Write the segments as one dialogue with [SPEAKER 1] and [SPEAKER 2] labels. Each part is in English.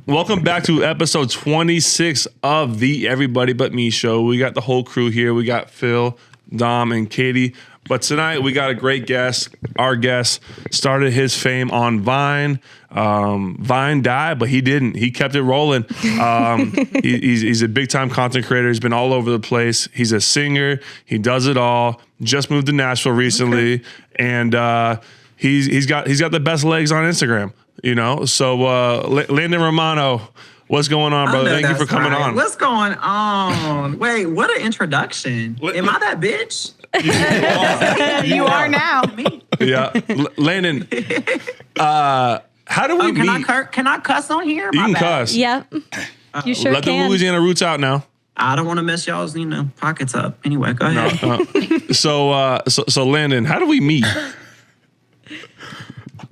[SPEAKER 1] Welcome back to episode 26 of the Everybody But Me show. We got the whole crew here. We got Phil, Dom, and Katie. But tonight we got a great guest. Our guest started his fame on Vine. Vine died, but he didn't. He kept it rolling. He's a big-time content creator. He's been all over the place. He's a singer. He does it all. Just moved to Nashville recently, and he's got the best legs on Instagram. You know, so Landon Romano, what's going on, brother? Thank you for coming on.
[SPEAKER 2] What's going on? Wait, what an introduction. Am I that bitch?
[SPEAKER 3] You are now.
[SPEAKER 1] Yeah. Landon, how do we meet?
[SPEAKER 2] Can I cuss on here?
[SPEAKER 1] You can cuss.
[SPEAKER 3] Yep. You sure
[SPEAKER 1] Let
[SPEAKER 3] can.
[SPEAKER 1] the Louisiana roots out now.
[SPEAKER 2] I don't want to mess y'all's, pockets up. Anyway, go ahead.
[SPEAKER 1] No, so Landon, how do we meet?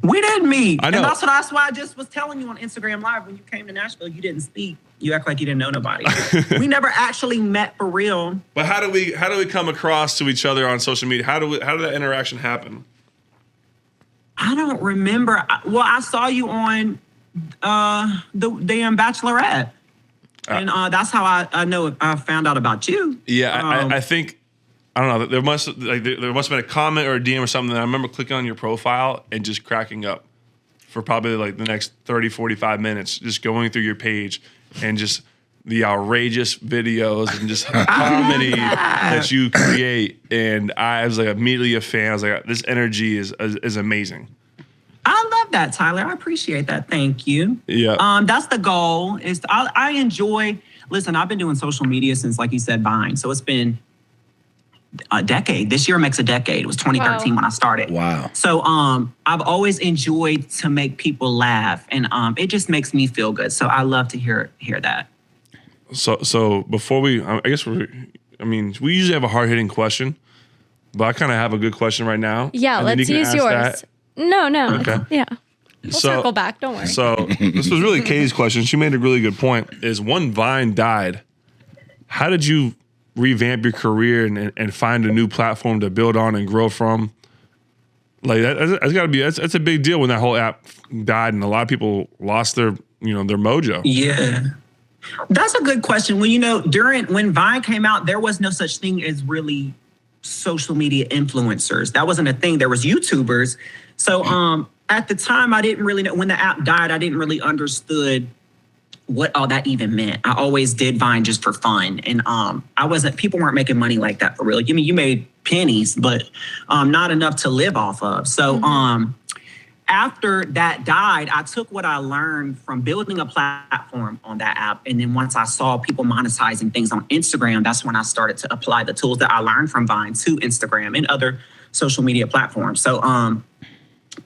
[SPEAKER 2] We didn't meet.
[SPEAKER 1] I know.
[SPEAKER 2] And that's why I just was telling you on Instagram Live when you came to Nashville, you didn't speak. You act like you didn't know nobody. We never actually met for real.
[SPEAKER 1] But how do we come across to each other on social media? How did that interaction happen?
[SPEAKER 2] I don't remember. Well, I saw you on the damn Bachelorette. And that's how I know I found out about you.
[SPEAKER 1] Yeah, I think, I don't know, there must have been a comment or a DM or something that I remember clicking on your profile and just cracking up for probably like the next 30, 45 minutes, just going through your page and just the outrageous videos and just comedy that you create. And I was like immediately a fan. I was like, this energy is amazing.
[SPEAKER 2] I love that, Tyler. I appreciate that. Thank you.
[SPEAKER 1] Yeah.
[SPEAKER 2] That's the goal. I enjoy. Listen, I've been doing social media since, like you said, Vine. So it's been a decade. This year makes a decade. It was 2013 when I started.
[SPEAKER 4] Wow.
[SPEAKER 2] So I've always enjoyed to make people laugh, and it just makes me feel good. So I love to hear that.
[SPEAKER 1] So before we usually have a hard-hitting question, but I kind of have a good question right now.
[SPEAKER 3] Yeah, let's use yours.
[SPEAKER 1] That.
[SPEAKER 3] No.
[SPEAKER 1] Okay.
[SPEAKER 3] Yeah. We'll circle back. Don't worry.
[SPEAKER 1] So this was really Katie's question. She made a really good point. Is when Vine died, how did you revamp your career and find a new platform to build on and grow from? Like that's got to be that's a big deal when that whole app died and a lot of people lost their their mojo.
[SPEAKER 2] Yeah. That's a good question. When Vine came out, there was no such thing as really social media influencers. That wasn't a thing. There was YouTubers. So at the time, I didn't really know. When the app died, I didn't really understood what all that even meant. I always did Vine just for fun. And people weren't making money like that for real. I mean, you made pennies, but not enough to live off of. So after that died, I took what I learned from building a platform on that app. And then once I saw people monetizing things on Instagram, that's when I started to apply the tools that I learned from Vine to Instagram and other social media platforms. So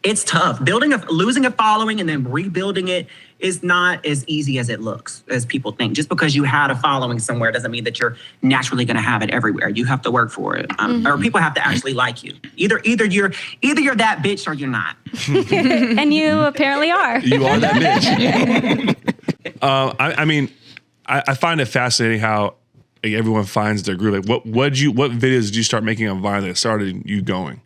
[SPEAKER 2] it's tough. Losing a following and then rebuilding it is not as easy as it looks, as people think. Just because you had a following somewhere doesn't mean that you're naturally going to have it everywhere. You have to work for it, or people have to actually like you. Either you're that bitch or you're not.
[SPEAKER 3] And you apparently are.
[SPEAKER 1] You are that bitch. I find it fascinating how everyone finds their groove. Like, what videos did you start making on Vine that started you going?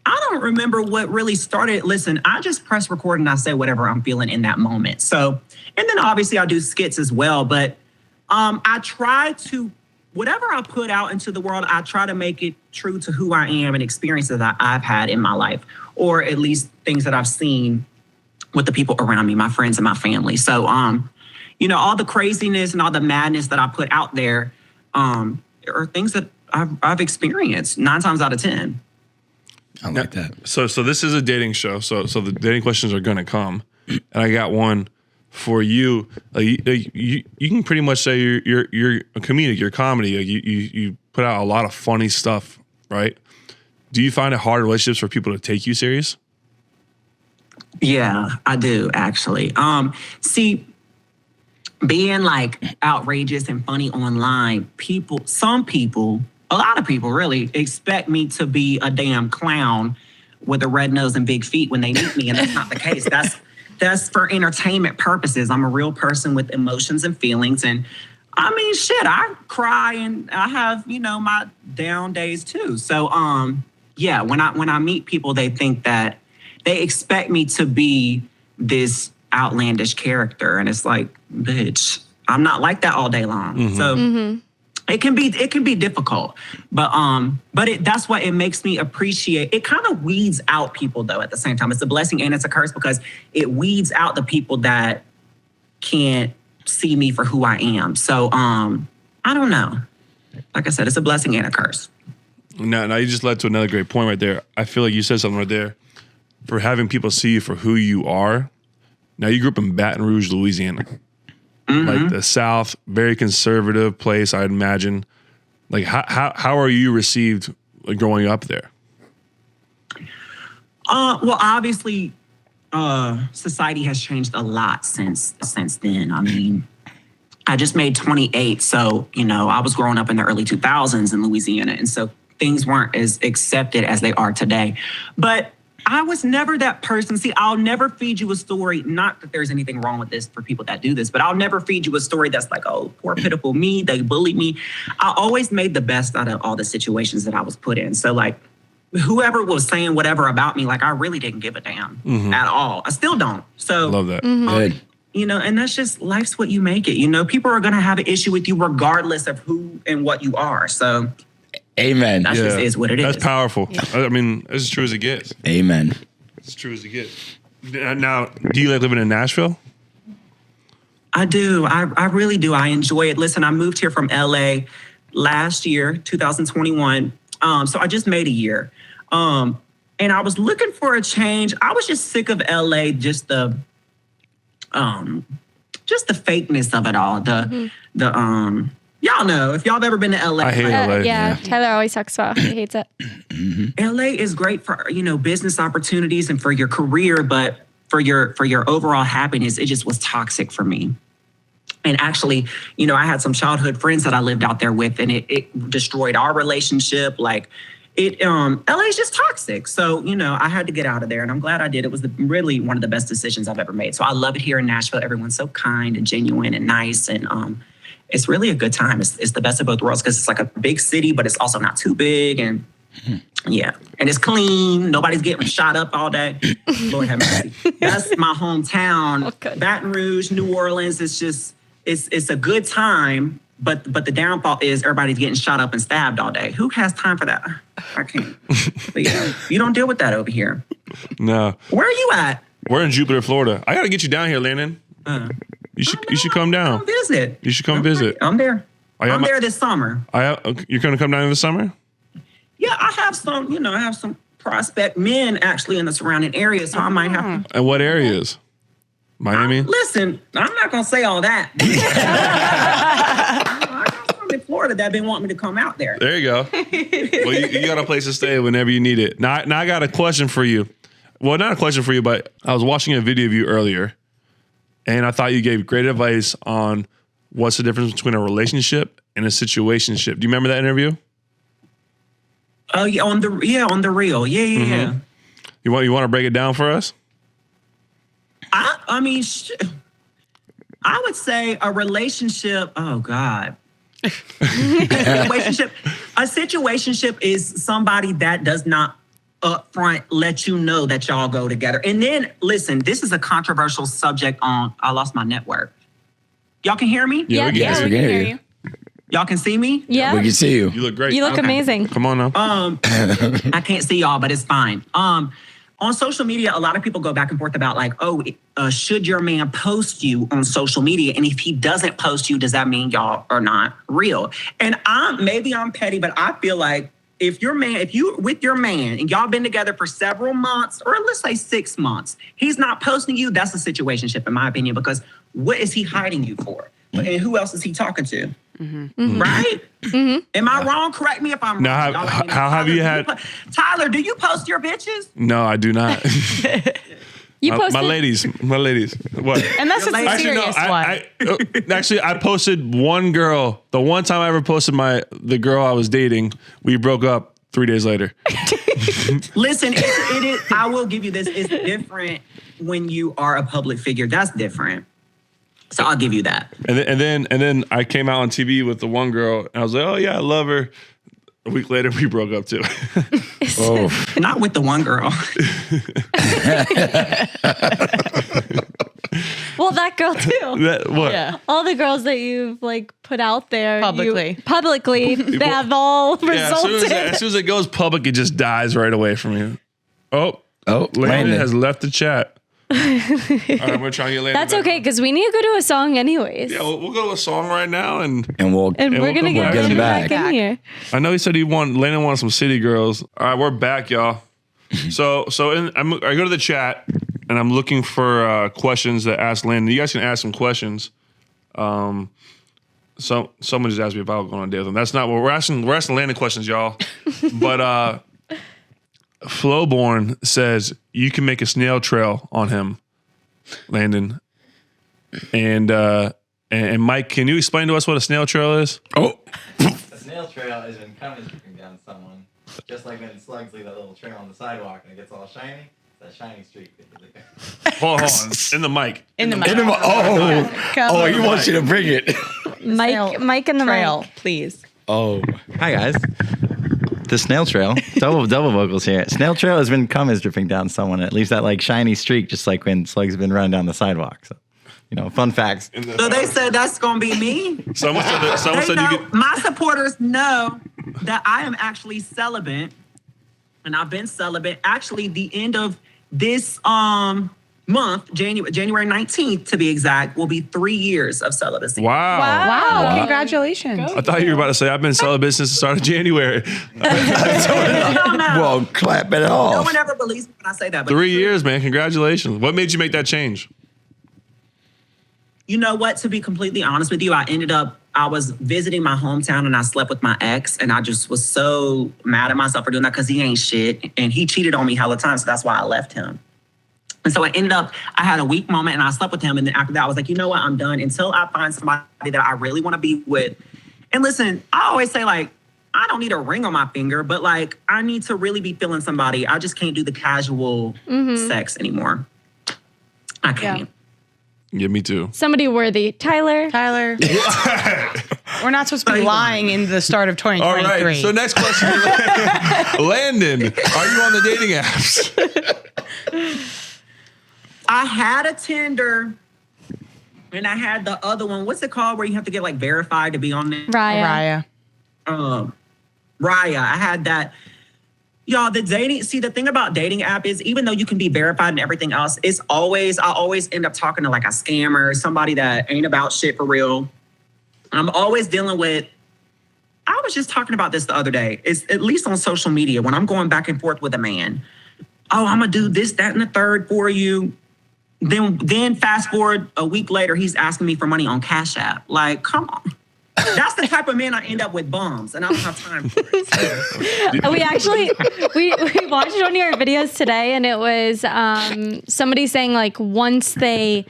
[SPEAKER 2] I don't remember what really started. Listen, I just press record and I say whatever I'm feeling in that moment. So, and then obviously I do skits as well, but I try to, whatever I put out into the world, I try to make it true to who I am and experiences that I've had in my life, or at least things that I've seen with the people around me, my friends and my family. So, all the craziness and all the madness that I put out there are things that I've experienced 9 times out of 10.
[SPEAKER 4] I like that.
[SPEAKER 1] So this is a dating show. So the dating questions are going to come, and I got one for you. You can pretty much say you're a comedic. You're comedy. You put out a lot of funny stuff, right? Do you find it hard in relationships for people to take you serious?
[SPEAKER 2] Yeah, I do actually. See, being like outrageous and funny online, a lot of people really expect me to be a damn clown with a red nose and big feet when they meet me, and that's not the case. That's for entertainment purposes. I'm a real person with emotions and feelings, and I mean, shit, I cry and I have, my down days too. So, yeah, when I meet people, they think that they expect me to be this outlandish character. And it's like, bitch, I'm not like that all day long. So it can be difficult, but that's what it makes me appreciate. It kind of weeds out people though at the same time. It's a blessing and it's a curse because it weeds out the people that can't see me for who I am. So I don't know. Like I said, it's a blessing and a curse.
[SPEAKER 1] Now you just led to another great point right there. I feel like you said something right there. For having people see you for who you are. Now you grew up in Baton Rouge, Louisiana. Like the South, very conservative place, I'd imagine. Like how are you received growing up there?
[SPEAKER 2] Well, obviously, society has changed a lot since then. I mean, I just made 28, so I was growing up in the early 2000s in Louisiana, and so things weren't as accepted as they are today. But I was never that person. See, I'll never feed you a story, not that there's anything wrong with this for people that do this, but I'll never feed you a story that's like, oh, poor pitiful me, they bullied me. I always made the best out of all the situations that I was put in. So like, whoever was saying whatever about me, like I really didn't give a damn at all. I still don't. So
[SPEAKER 1] love that.
[SPEAKER 4] Good.
[SPEAKER 2] And that's just, life's what you make it. People are going to have an issue with you regardless of who and what you are. So
[SPEAKER 4] Amen.
[SPEAKER 2] that just is what it is.
[SPEAKER 1] That's powerful. Yeah. I mean, it's as true as it gets.
[SPEAKER 4] Amen.
[SPEAKER 1] It's as true as it gets. Now, do you like living in Nashville?
[SPEAKER 2] I do. I really do. I enjoy it. Listen, I moved here from LA last year, 2021. So I just made a year. And I was looking for a change. I was just sick of LA, just the fakeness of it all. Y'all know, if y'all have ever been to LA.
[SPEAKER 1] I hate LA.
[SPEAKER 3] Yeah, Tyler always talks about how he hates it.
[SPEAKER 2] LA is great for, business opportunities and for your career, but for your overall happiness, it just was toxic for me. And actually, I had some childhood friends that I lived out there with, and it destroyed our relationship. Like LA is just toxic. So, I had to get out of there, and I'm glad I did. It was really one of the best decisions I've ever made. So I love it here in Nashville. Everyone's so kind and genuine and nice, and it's really a good time. It's the best of both worlds because it's like a big city, but it's also not too big. And yeah, and it's clean. Nobody's getting shot up all day. Lord have mercy. That's my hometown.
[SPEAKER 3] Okay.
[SPEAKER 2] Baton Rouge, New Orleans. It's just, it's a good time. But the downfall is everybody's getting shot up and stabbed all day. Who has time for that? I can't. But yeah, you don't deal with that over here.
[SPEAKER 1] No.
[SPEAKER 2] Where are you at?
[SPEAKER 1] We're in Jupiter, Florida. I got to get you down here, Landon. You should come down.
[SPEAKER 2] Come visit.
[SPEAKER 1] You should come visit.
[SPEAKER 2] I'm there. I'm there this summer.
[SPEAKER 1] You're going to come down in the summer?
[SPEAKER 2] Yeah, I have some prospect men actually in the surrounding area, so I might have to.
[SPEAKER 1] And what areas? Miami?
[SPEAKER 2] Listen, I'm not going to say all that. I got some in Florida that been wanting me to come out there.
[SPEAKER 1] There you go. Well, you got a place to stay whenever you need it. Now I got a question for you. Well, not a question for you, but I was watching a video of you earlier, and I thought you gave great advice on what's the difference between a relationship and a situationship. Do you remember that interview?
[SPEAKER 2] Oh, yeah, on the reel. Yeah.
[SPEAKER 1] You want to break it down for us?
[SPEAKER 2] I mean, I would say a relationship. Oh God, a situationship is somebody that does not upfront let you know that y'all go together. And then listen, this is a controversial subject. I lost my network. Y'all can hear me?
[SPEAKER 3] Yeah, we can hear you.
[SPEAKER 2] Y'all can see me?
[SPEAKER 3] Yeah,
[SPEAKER 4] we can see you.
[SPEAKER 1] You look great.
[SPEAKER 3] You look amazing.
[SPEAKER 1] Come on now.
[SPEAKER 2] I can't see y'all, but it's fine. On social media, a lot of people go back and forth about like, should your man post you on social media? And if he doesn't post you, does that mean y'all are not real? And maybe I'm petty, but I feel like if you with your man and y'all been together for several months, or let's say 6 months, he's not posting you, that's a situationship in my opinion, because what is he hiding you for? And who else is he talking to? Mm-hmm. Right? Mm-hmm. Am I wrong? Correct me if I'm
[SPEAKER 1] wrong. How have you had...
[SPEAKER 2] Tyler, do you post your bitches?
[SPEAKER 1] No, I do not.
[SPEAKER 3] You posted?
[SPEAKER 1] My ladies. What?
[SPEAKER 5] Unless it's a serious one.
[SPEAKER 1] Actually, I posted one girl. The one time I ever posted the girl I was dating, we broke up 3 days later.
[SPEAKER 2] Listen, it is. I will give you this. It's different when you are a public figure. That's different. So I'll give you that.
[SPEAKER 1] And then I came out on TV with the one girl, and I was like, oh yeah, I love her. A week later, we broke up too.
[SPEAKER 2] Not with the one girl.
[SPEAKER 3] Well, that girl too.
[SPEAKER 1] What?
[SPEAKER 5] Yeah.
[SPEAKER 3] All the girls that you've like put out there
[SPEAKER 5] Publicly.
[SPEAKER 3] they have all
[SPEAKER 1] Yeah,
[SPEAKER 3] resulted.
[SPEAKER 1] as soon as it goes public, it just dies right away from you. Oh, Landon
[SPEAKER 4] Landon
[SPEAKER 1] has left the chat. All right, I'm gonna try and get Landon.
[SPEAKER 3] That's
[SPEAKER 1] back
[SPEAKER 3] okay
[SPEAKER 1] on.
[SPEAKER 3] because we need to go to a song anyways.
[SPEAKER 1] Yeah, we'll go to a song right now, and
[SPEAKER 4] we'll
[SPEAKER 3] and we're
[SPEAKER 1] we'll
[SPEAKER 3] gonna
[SPEAKER 1] come
[SPEAKER 3] get
[SPEAKER 1] back.
[SPEAKER 3] Landon
[SPEAKER 4] Get him
[SPEAKER 3] back in here.
[SPEAKER 1] I know he said Landon wanted some city girls. All right, we're back, y'all. I go to the chat and I'm looking for questions that ask Landon. You guys can ask some questions. Someone just asked me if I was going on a date with him. That's not what we're asking. We're asking Landon questions, y'all. But Flowborn says you can make a snail trail on him, Landon. And Mike, can you explain to us what a snail trail is?
[SPEAKER 4] Oh,
[SPEAKER 6] A snail trail is when cum is dripping down someone. Just like when slugs leave that little trail on the sidewalk and it gets all shiny. It's that shiny streak.
[SPEAKER 1] Hold on. In the mic.
[SPEAKER 5] In the mic.
[SPEAKER 4] he wants you to bring it.
[SPEAKER 3] Mike and the
[SPEAKER 5] Trail,
[SPEAKER 3] mic.
[SPEAKER 5] please.
[SPEAKER 4] Oh,
[SPEAKER 6] Hi, guys. The snail trail. Double vocals here. Snail trail is when cum is dripping down someone. It leaves that like shiny streak, just like when slugs have been running down the sidewalk. So, fun facts.
[SPEAKER 2] So they said that's gonna be me.
[SPEAKER 1] Someone
[SPEAKER 2] They
[SPEAKER 1] said
[SPEAKER 2] know,
[SPEAKER 1] you could.
[SPEAKER 2] my supporters know that I am actually celibate, and I've been celibate. Actually, the end of this month, January 19th to be exact, will be 3 years of celibacy.
[SPEAKER 1] Wow.
[SPEAKER 5] Wow. Congratulations.
[SPEAKER 1] I thought you were about to say I've been celibate since the start of January.
[SPEAKER 2] No.
[SPEAKER 4] well, clap it
[SPEAKER 2] No
[SPEAKER 4] off.
[SPEAKER 2] one ever believes me when I say that. But
[SPEAKER 1] 3 years, man. Congratulations. What made you make that change?
[SPEAKER 2] you know what? To be completely honest with you, I was visiting my hometown and I slept with my ex, and I just was so mad at myself for doing that because he ain't shit. And he cheated on me hella times, so that's why I left him. And so I had a weak moment and I slept with him. And then after that, I was like, you know what? I'm done until I find somebody that I really want to be with. And listen, I always say, like, I don't need a ring on my finger, but like, I need to really be feeling somebody. I just can't do the casual sex anymore. I can't.
[SPEAKER 1] Yeah, me too.
[SPEAKER 3] Somebody worthy. Tyler.
[SPEAKER 5] We're not supposed to be lying in the start of
[SPEAKER 1] All
[SPEAKER 5] 2023.
[SPEAKER 1] right. So next question, Landon, are you on the dating apps?
[SPEAKER 2] I had a Tinder and I had the other one. What's it called where you have to get like verified to be on there?
[SPEAKER 3] Raya.
[SPEAKER 2] Raya. I had that. Y'all, the thing about dating app is even though you can be verified and everything else, I always end up talking to like a scammer, somebody that ain't about shit for real. I'm always dealing with, I was just talking about this the other day. It's at least on social media when I'm going back and forth with a man. Oh, I'm gonna do this, that, and the third for you. Then fast forward a week later, he's asking me for money on Cash App. Like, come on. That's the type of man I end up with, bums, and I don't have time for it.
[SPEAKER 3] We actually we watched one of your videos today, and it was somebody saying like once they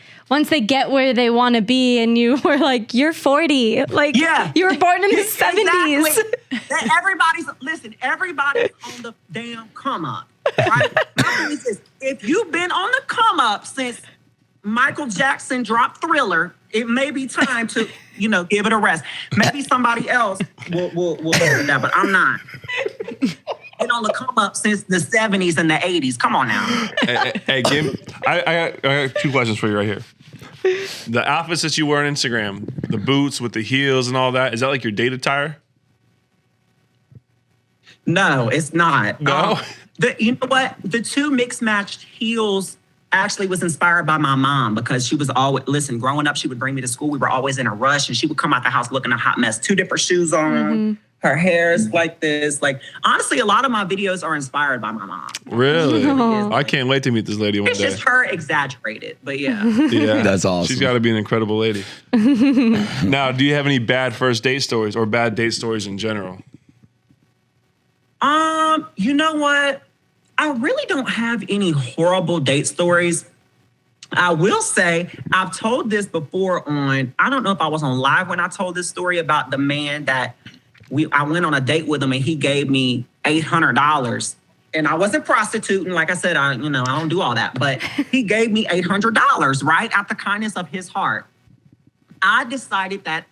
[SPEAKER 3] get where they want to be, and you were like, you're 40, like you were born in the 70s.
[SPEAKER 2] Exactly. Everybody's on the damn come up. Right? My thing is this: if you've been on the come up since Michael Jackson dropped Thriller, it may be time to, give it a rest. Maybe somebody else will do that, but I'm not. Been on the come up since the 70s and the 80s. Come on now.
[SPEAKER 1] Hey, I got 2 questions for you right here. The outfits that you wear on Instagram, the boots with the heels and all that, is that like your date attire?
[SPEAKER 2] No, it's not.
[SPEAKER 1] No?
[SPEAKER 2] You know what? The 2 mixed matched heels actually was inspired by my mom because she was always, growing up, she would bring me to school. We were always in a rush and she would come out the house looking a hot mess. 2 different shoes on, her hair's like this. Like, honestly, a lot of my videos are inspired by my mom.
[SPEAKER 1] Really? I can't wait to meet this lady one
[SPEAKER 2] It's
[SPEAKER 1] day.
[SPEAKER 2] just her exaggerated, but yeah.
[SPEAKER 1] Yeah.
[SPEAKER 4] That's awesome.
[SPEAKER 1] She's got to be an incredible lady. Now, do you have any bad first date stories or bad date stories in general?
[SPEAKER 2] You know what? I really don't have any horrible date stories. I will say, I've told this before I don't know if I was on live when I told this story about the man that I went on a date with him and he gave me $800. And I wasn't prostituting. Like I said, I don't do all that. But he gave me $800, right? Out the kindness of his heart. I decided that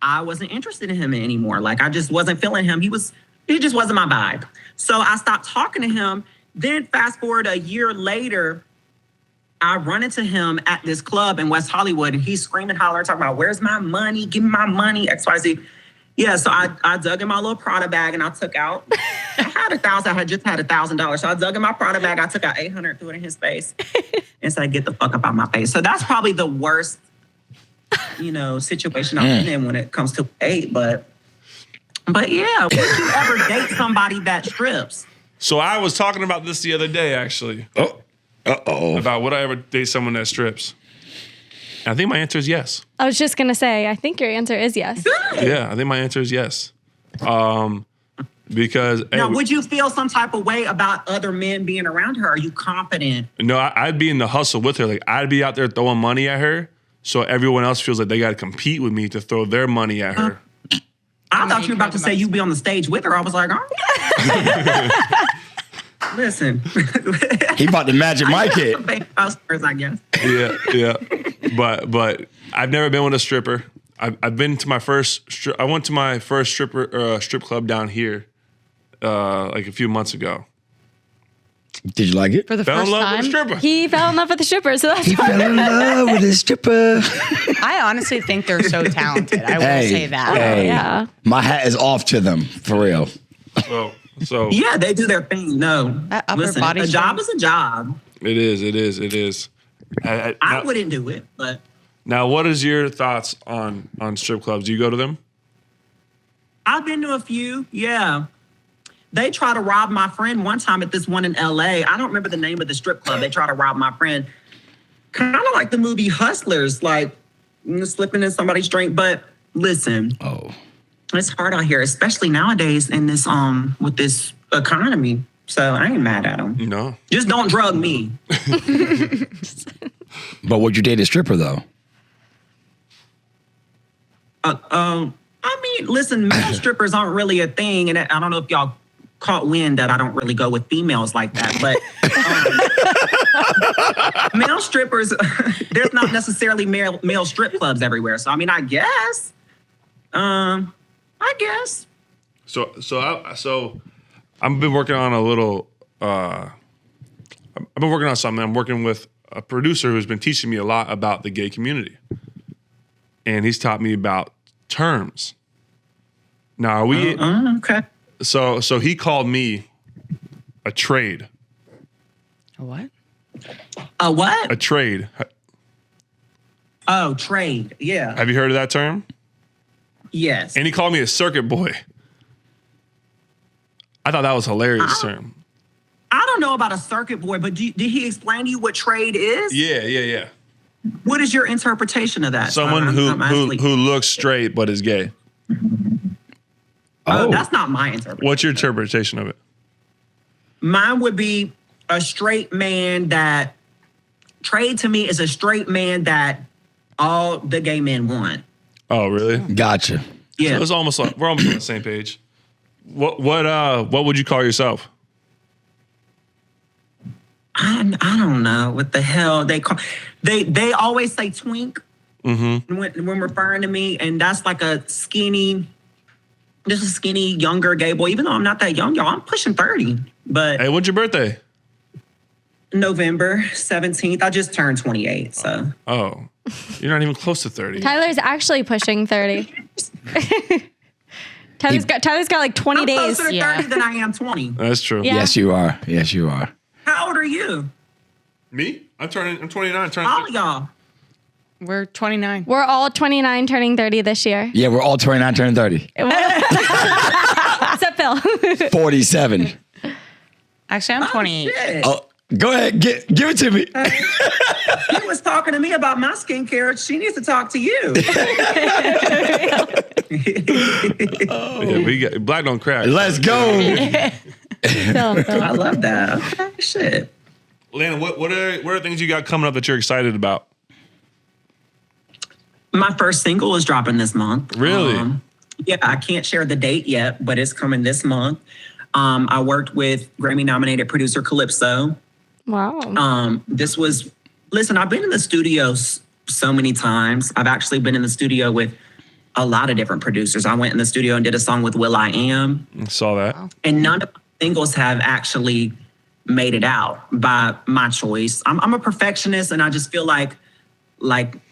[SPEAKER 2] I wasn't interested in him anymore. Like, I just wasn't feeling him. He just wasn't my vibe. So I stopped talking to him. Then fast forward a year later, I run into him at this club in West Hollywood, and he's screaming, hollering, talking about, where's my money? Give me my money, XYZ. Yeah, so I dug in my little Prada bag, and I took out, I had just had $1,000. So I dug in my Prada bag, I took out 800, threw it in his face, and said, get the fuck up out my face. So that's probably the worst, situation I've been in when it comes to weight. But yeah, would you ever date somebody that strips?
[SPEAKER 1] So I was talking about this the other day, actually. About would I ever date someone that strips? I think my answer is yes.
[SPEAKER 3] I was just going to say, I think your answer is yes.
[SPEAKER 1] Yeah, I think my answer is yes. Because...
[SPEAKER 2] Now, would you feel some type of way about other men being around her? Are you confident?
[SPEAKER 1] No, I'd be in the hustle with her. Like, I'd be out there throwing money at her, so everyone else feels like they got to compete with me to throw their money at her.
[SPEAKER 2] I thought you were about to say you'd be on the stage with her. I was like, oh. Listen.
[SPEAKER 4] He about to magic my kid.
[SPEAKER 2] Customers, I guess.
[SPEAKER 1] Yeah. But I've never been with a stripper. I've been to my first. I went to my first strip club down here, like a few months ago.
[SPEAKER 4] Did you like it?
[SPEAKER 5] For the
[SPEAKER 1] Fell in
[SPEAKER 5] first
[SPEAKER 1] love
[SPEAKER 5] time?
[SPEAKER 1] with a stripper.
[SPEAKER 3] He fell in love with the stripper, so that's
[SPEAKER 4] He fell in love with a stripper.
[SPEAKER 5] I honestly think they're so talented. I will say that.
[SPEAKER 4] Hey,
[SPEAKER 3] yeah.
[SPEAKER 4] my hat is off to them, for real.
[SPEAKER 1] So
[SPEAKER 2] Yeah, they do their thing. No.
[SPEAKER 5] That upper
[SPEAKER 2] Listen,
[SPEAKER 5] body
[SPEAKER 2] a job
[SPEAKER 5] strength.
[SPEAKER 2] is a job.
[SPEAKER 1] it is.
[SPEAKER 2] I wouldn't do it, but
[SPEAKER 1] Now, what is your thoughts on strip clubs? Do you go to them?
[SPEAKER 2] I've been to a few. Yeah. They tried to rob my friend one time at this one in LA. I don't remember the name of the strip club. They tried to rob my friend. Kind of like the movie Hustlers, like slipping in somebody's drink. But listen, it's hard out here, especially nowadays in this with this economy. So I ain't mad at them.
[SPEAKER 1] No.
[SPEAKER 2] Just don't drug me.
[SPEAKER 4] But would you date a stripper, though?
[SPEAKER 2] I mean, listen, male strippers aren't really a thing, and I don't know if y'all caught wind that I don't really go with females like that, but male strippers, there's not necessarily male strip clubs everywhere. So I mean, I guess.
[SPEAKER 1] So I've been working on a little. I've been working on something. I'm working with a producer who's been teaching me a lot about the gay community, and he's taught me about terms. Now, are we
[SPEAKER 2] okay?
[SPEAKER 1] So he called me a trade.
[SPEAKER 5] A what?
[SPEAKER 2] A what?
[SPEAKER 1] A trade.
[SPEAKER 2] Oh, trade. Yeah.
[SPEAKER 1] Have you heard of that term?
[SPEAKER 2] Yes.
[SPEAKER 1] And he called me a circuit boy. I thought that was a hilarious term.
[SPEAKER 2] I don't know about a circuit boy, but did he explain to you what trade is?
[SPEAKER 1] Yeah.
[SPEAKER 2] What is your interpretation of that?
[SPEAKER 1] Someone who looks straight but is gay.
[SPEAKER 2] Oh, that's not my interpretation.
[SPEAKER 1] What's your interpretation of it?
[SPEAKER 2] Mine would be a straight man that trade to me is a straight man that all the gay men want.
[SPEAKER 1] Oh, really?
[SPEAKER 4] Gotcha.
[SPEAKER 2] Yeah.
[SPEAKER 1] So it's almost like we're almost on the same page. What would you call yourself?
[SPEAKER 2] I don't know what the hell they call. They always say twink when referring to me, and that's like a skinny younger gay boy. Even though I'm not that young, y'all, I'm pushing 30. But
[SPEAKER 1] Hey, when's your birthday?
[SPEAKER 2] November 17th. I just turned 28. So
[SPEAKER 1] Oh, you're not even close to 30.
[SPEAKER 3] Tyler's actually pushing 30. Tyler's got like 20
[SPEAKER 2] I'm
[SPEAKER 3] days.
[SPEAKER 2] closer to 30 than I am 20.
[SPEAKER 1] That's true.
[SPEAKER 3] Yeah.
[SPEAKER 4] Yes, you are. Yes, you are.
[SPEAKER 2] How old are you?
[SPEAKER 1] Me? I'm 29.
[SPEAKER 2] All of y'all.
[SPEAKER 5] We're 29.
[SPEAKER 3] We're all 29 turning 30 this year.
[SPEAKER 4] Yeah, we're all 29, turning 30.
[SPEAKER 3] Except Phil.
[SPEAKER 4] 47.
[SPEAKER 5] Actually, I'm 28.
[SPEAKER 2] Shit.
[SPEAKER 4] Oh, go ahead. Give it to me.
[SPEAKER 2] She was talking to me about my skincare. She needs to talk to you.
[SPEAKER 1] Yeah, we got black don't crack.
[SPEAKER 4] Let's go.
[SPEAKER 3] Phil.
[SPEAKER 2] I love that. Okay, shit.
[SPEAKER 1] Landon, what are things you got coming up that you're excited about?
[SPEAKER 2] My first single is dropping this month.
[SPEAKER 1] Really?
[SPEAKER 2] Yeah, I can't share the date yet, but it's coming this month. I worked with Grammy-nominated producer Calypso.
[SPEAKER 3] Wow.
[SPEAKER 2] Listen, I've been in the studio so many times. I've actually been in the studio with a lot of different producers. I went in the studio and did a song with Will.i.am.
[SPEAKER 1] I saw that.
[SPEAKER 2] And none of my singles have actually made it out by my choice. I'm a perfectionist, and I just feel like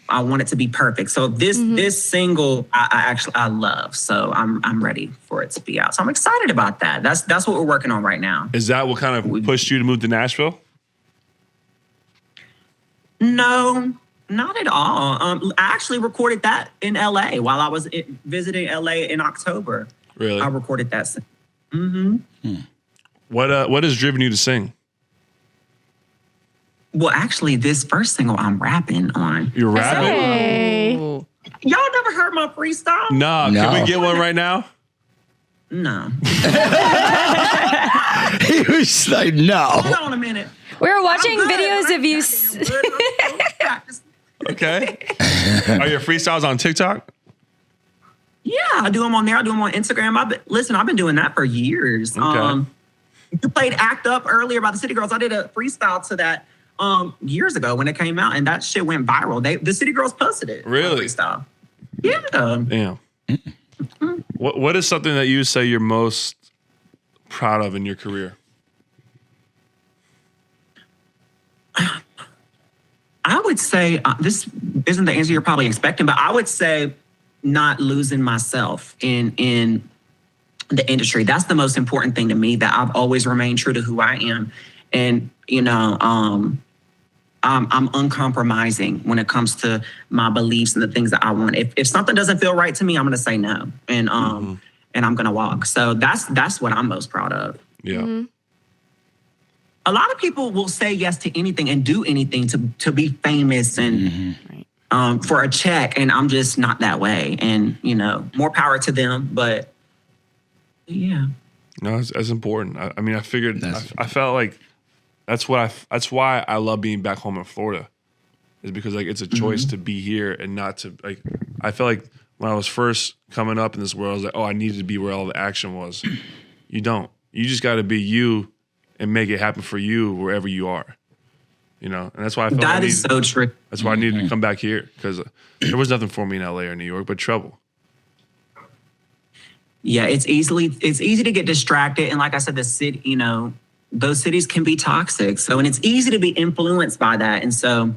[SPEAKER 2] I want it to be perfect. So this single I love. So I'm ready for it to be out. So I'm excited about that. That's what we're working on right now.
[SPEAKER 1] Is that what kind of pushed you to move to Nashville?
[SPEAKER 2] No, not at all. I actually recorded that in LA while I was visiting LA in October.
[SPEAKER 1] Really?
[SPEAKER 2] I recorded that.
[SPEAKER 1] What has driven you to sing?
[SPEAKER 2] Well, actually, this first single I'm rapping on.
[SPEAKER 1] You're rapping?
[SPEAKER 3] Hey.
[SPEAKER 5] Ooh.
[SPEAKER 2] Y'all never heard my freestyle?
[SPEAKER 1] No.
[SPEAKER 4] No.
[SPEAKER 1] Can we get one right now?
[SPEAKER 2] No.
[SPEAKER 4] He was like, no.
[SPEAKER 2] Hold on a minute.
[SPEAKER 3] We were watching
[SPEAKER 2] I'm good.
[SPEAKER 3] videos of you.
[SPEAKER 2] I'm good. I'm so practiced.
[SPEAKER 1] Okay. Are your freestyles on TikTok?
[SPEAKER 2] Yeah, I do them on there. I do them on Instagram. I've been doing that for years.
[SPEAKER 1] Okay.
[SPEAKER 2] You played Act Up earlier by the City Girls. I did a freestyle to that years ago when it came out, and that shit went viral. The City Girls posted it.
[SPEAKER 1] Really?
[SPEAKER 2] Freestyle. Yeah.
[SPEAKER 1] Damn. What is something that you say you're most proud of in your career?
[SPEAKER 2] I would say this isn't the answer you're probably expecting, but I would say not losing myself in the industry. That's the most important thing to me, that I've always remained true to who I am. And, I'm uncompromising when it comes to my beliefs and the things that I want. If something doesn't feel right to me, I'm going to say no. And I'm going to walk. So that's what I'm most proud of.
[SPEAKER 1] Yeah.
[SPEAKER 3] Mm-hmm.
[SPEAKER 2] A lot of people will say yes to anything and do anything to be famous and for a check. And I'm just not that way. And, more power to them. But yeah.
[SPEAKER 1] No, that's important. I mean, I figured, I felt like that's why I love being back home in Florida, is because like it's a choice to be here and not to like, I felt like when I was first coming up in this world, I was like, oh, I needed to be where all the action was. You don't. You just got to be you and make it happen for you wherever you are, and that's why I felt
[SPEAKER 2] that is so true.
[SPEAKER 1] That's why I needed to come back here, because there was nothing for me in LA or New York but trouble.
[SPEAKER 2] Yeah, it's easy to get distracted, and like I said, the city, those cities can be toxic. So, and it's easy to be influenced by that, and so,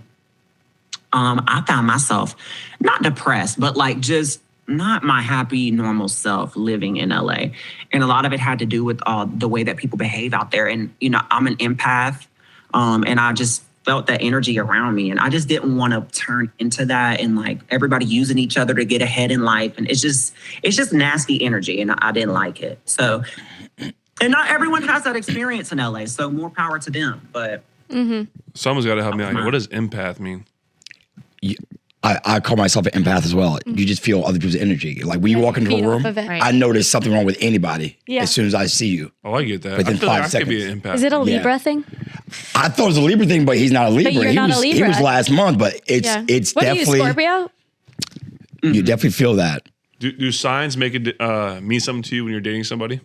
[SPEAKER 2] I found myself not depressed, but like just not my happy, normal self living in LA. And a lot of it had to do with the way that people behave out there. And, I'm an empath, and I just felt that energy around me. And I just didn't want to turn into that and like everybody using each other to get ahead in life. And it's just nasty energy, and I didn't like it. So, and not everyone has that experience in LA. So more power to them. But
[SPEAKER 1] Someone's got to help me out here. What does empath mean?
[SPEAKER 4] I call myself an empath as well. You just feel other people's energy. Like when you walk into a
[SPEAKER 3] feed
[SPEAKER 4] room,
[SPEAKER 3] off of it.
[SPEAKER 4] I know there's something wrong with anybody
[SPEAKER 3] Yeah.
[SPEAKER 4] as soon as I see you.
[SPEAKER 1] Oh, I get that.
[SPEAKER 4] Within
[SPEAKER 1] I feel
[SPEAKER 4] 5
[SPEAKER 1] like I could be an empath.
[SPEAKER 3] Is it a Libra thing?
[SPEAKER 4] I thought it was a Libra thing, but he's not a Libra.
[SPEAKER 3] you're
[SPEAKER 4] he
[SPEAKER 3] not
[SPEAKER 4] was,
[SPEAKER 3] a
[SPEAKER 4] He
[SPEAKER 3] Libra.
[SPEAKER 4] was last month, but it's
[SPEAKER 3] What
[SPEAKER 4] definitely.
[SPEAKER 3] are you, Scorpio?
[SPEAKER 4] You definitely feel that.
[SPEAKER 1] Do signs make it mean something to you when you're dating somebody?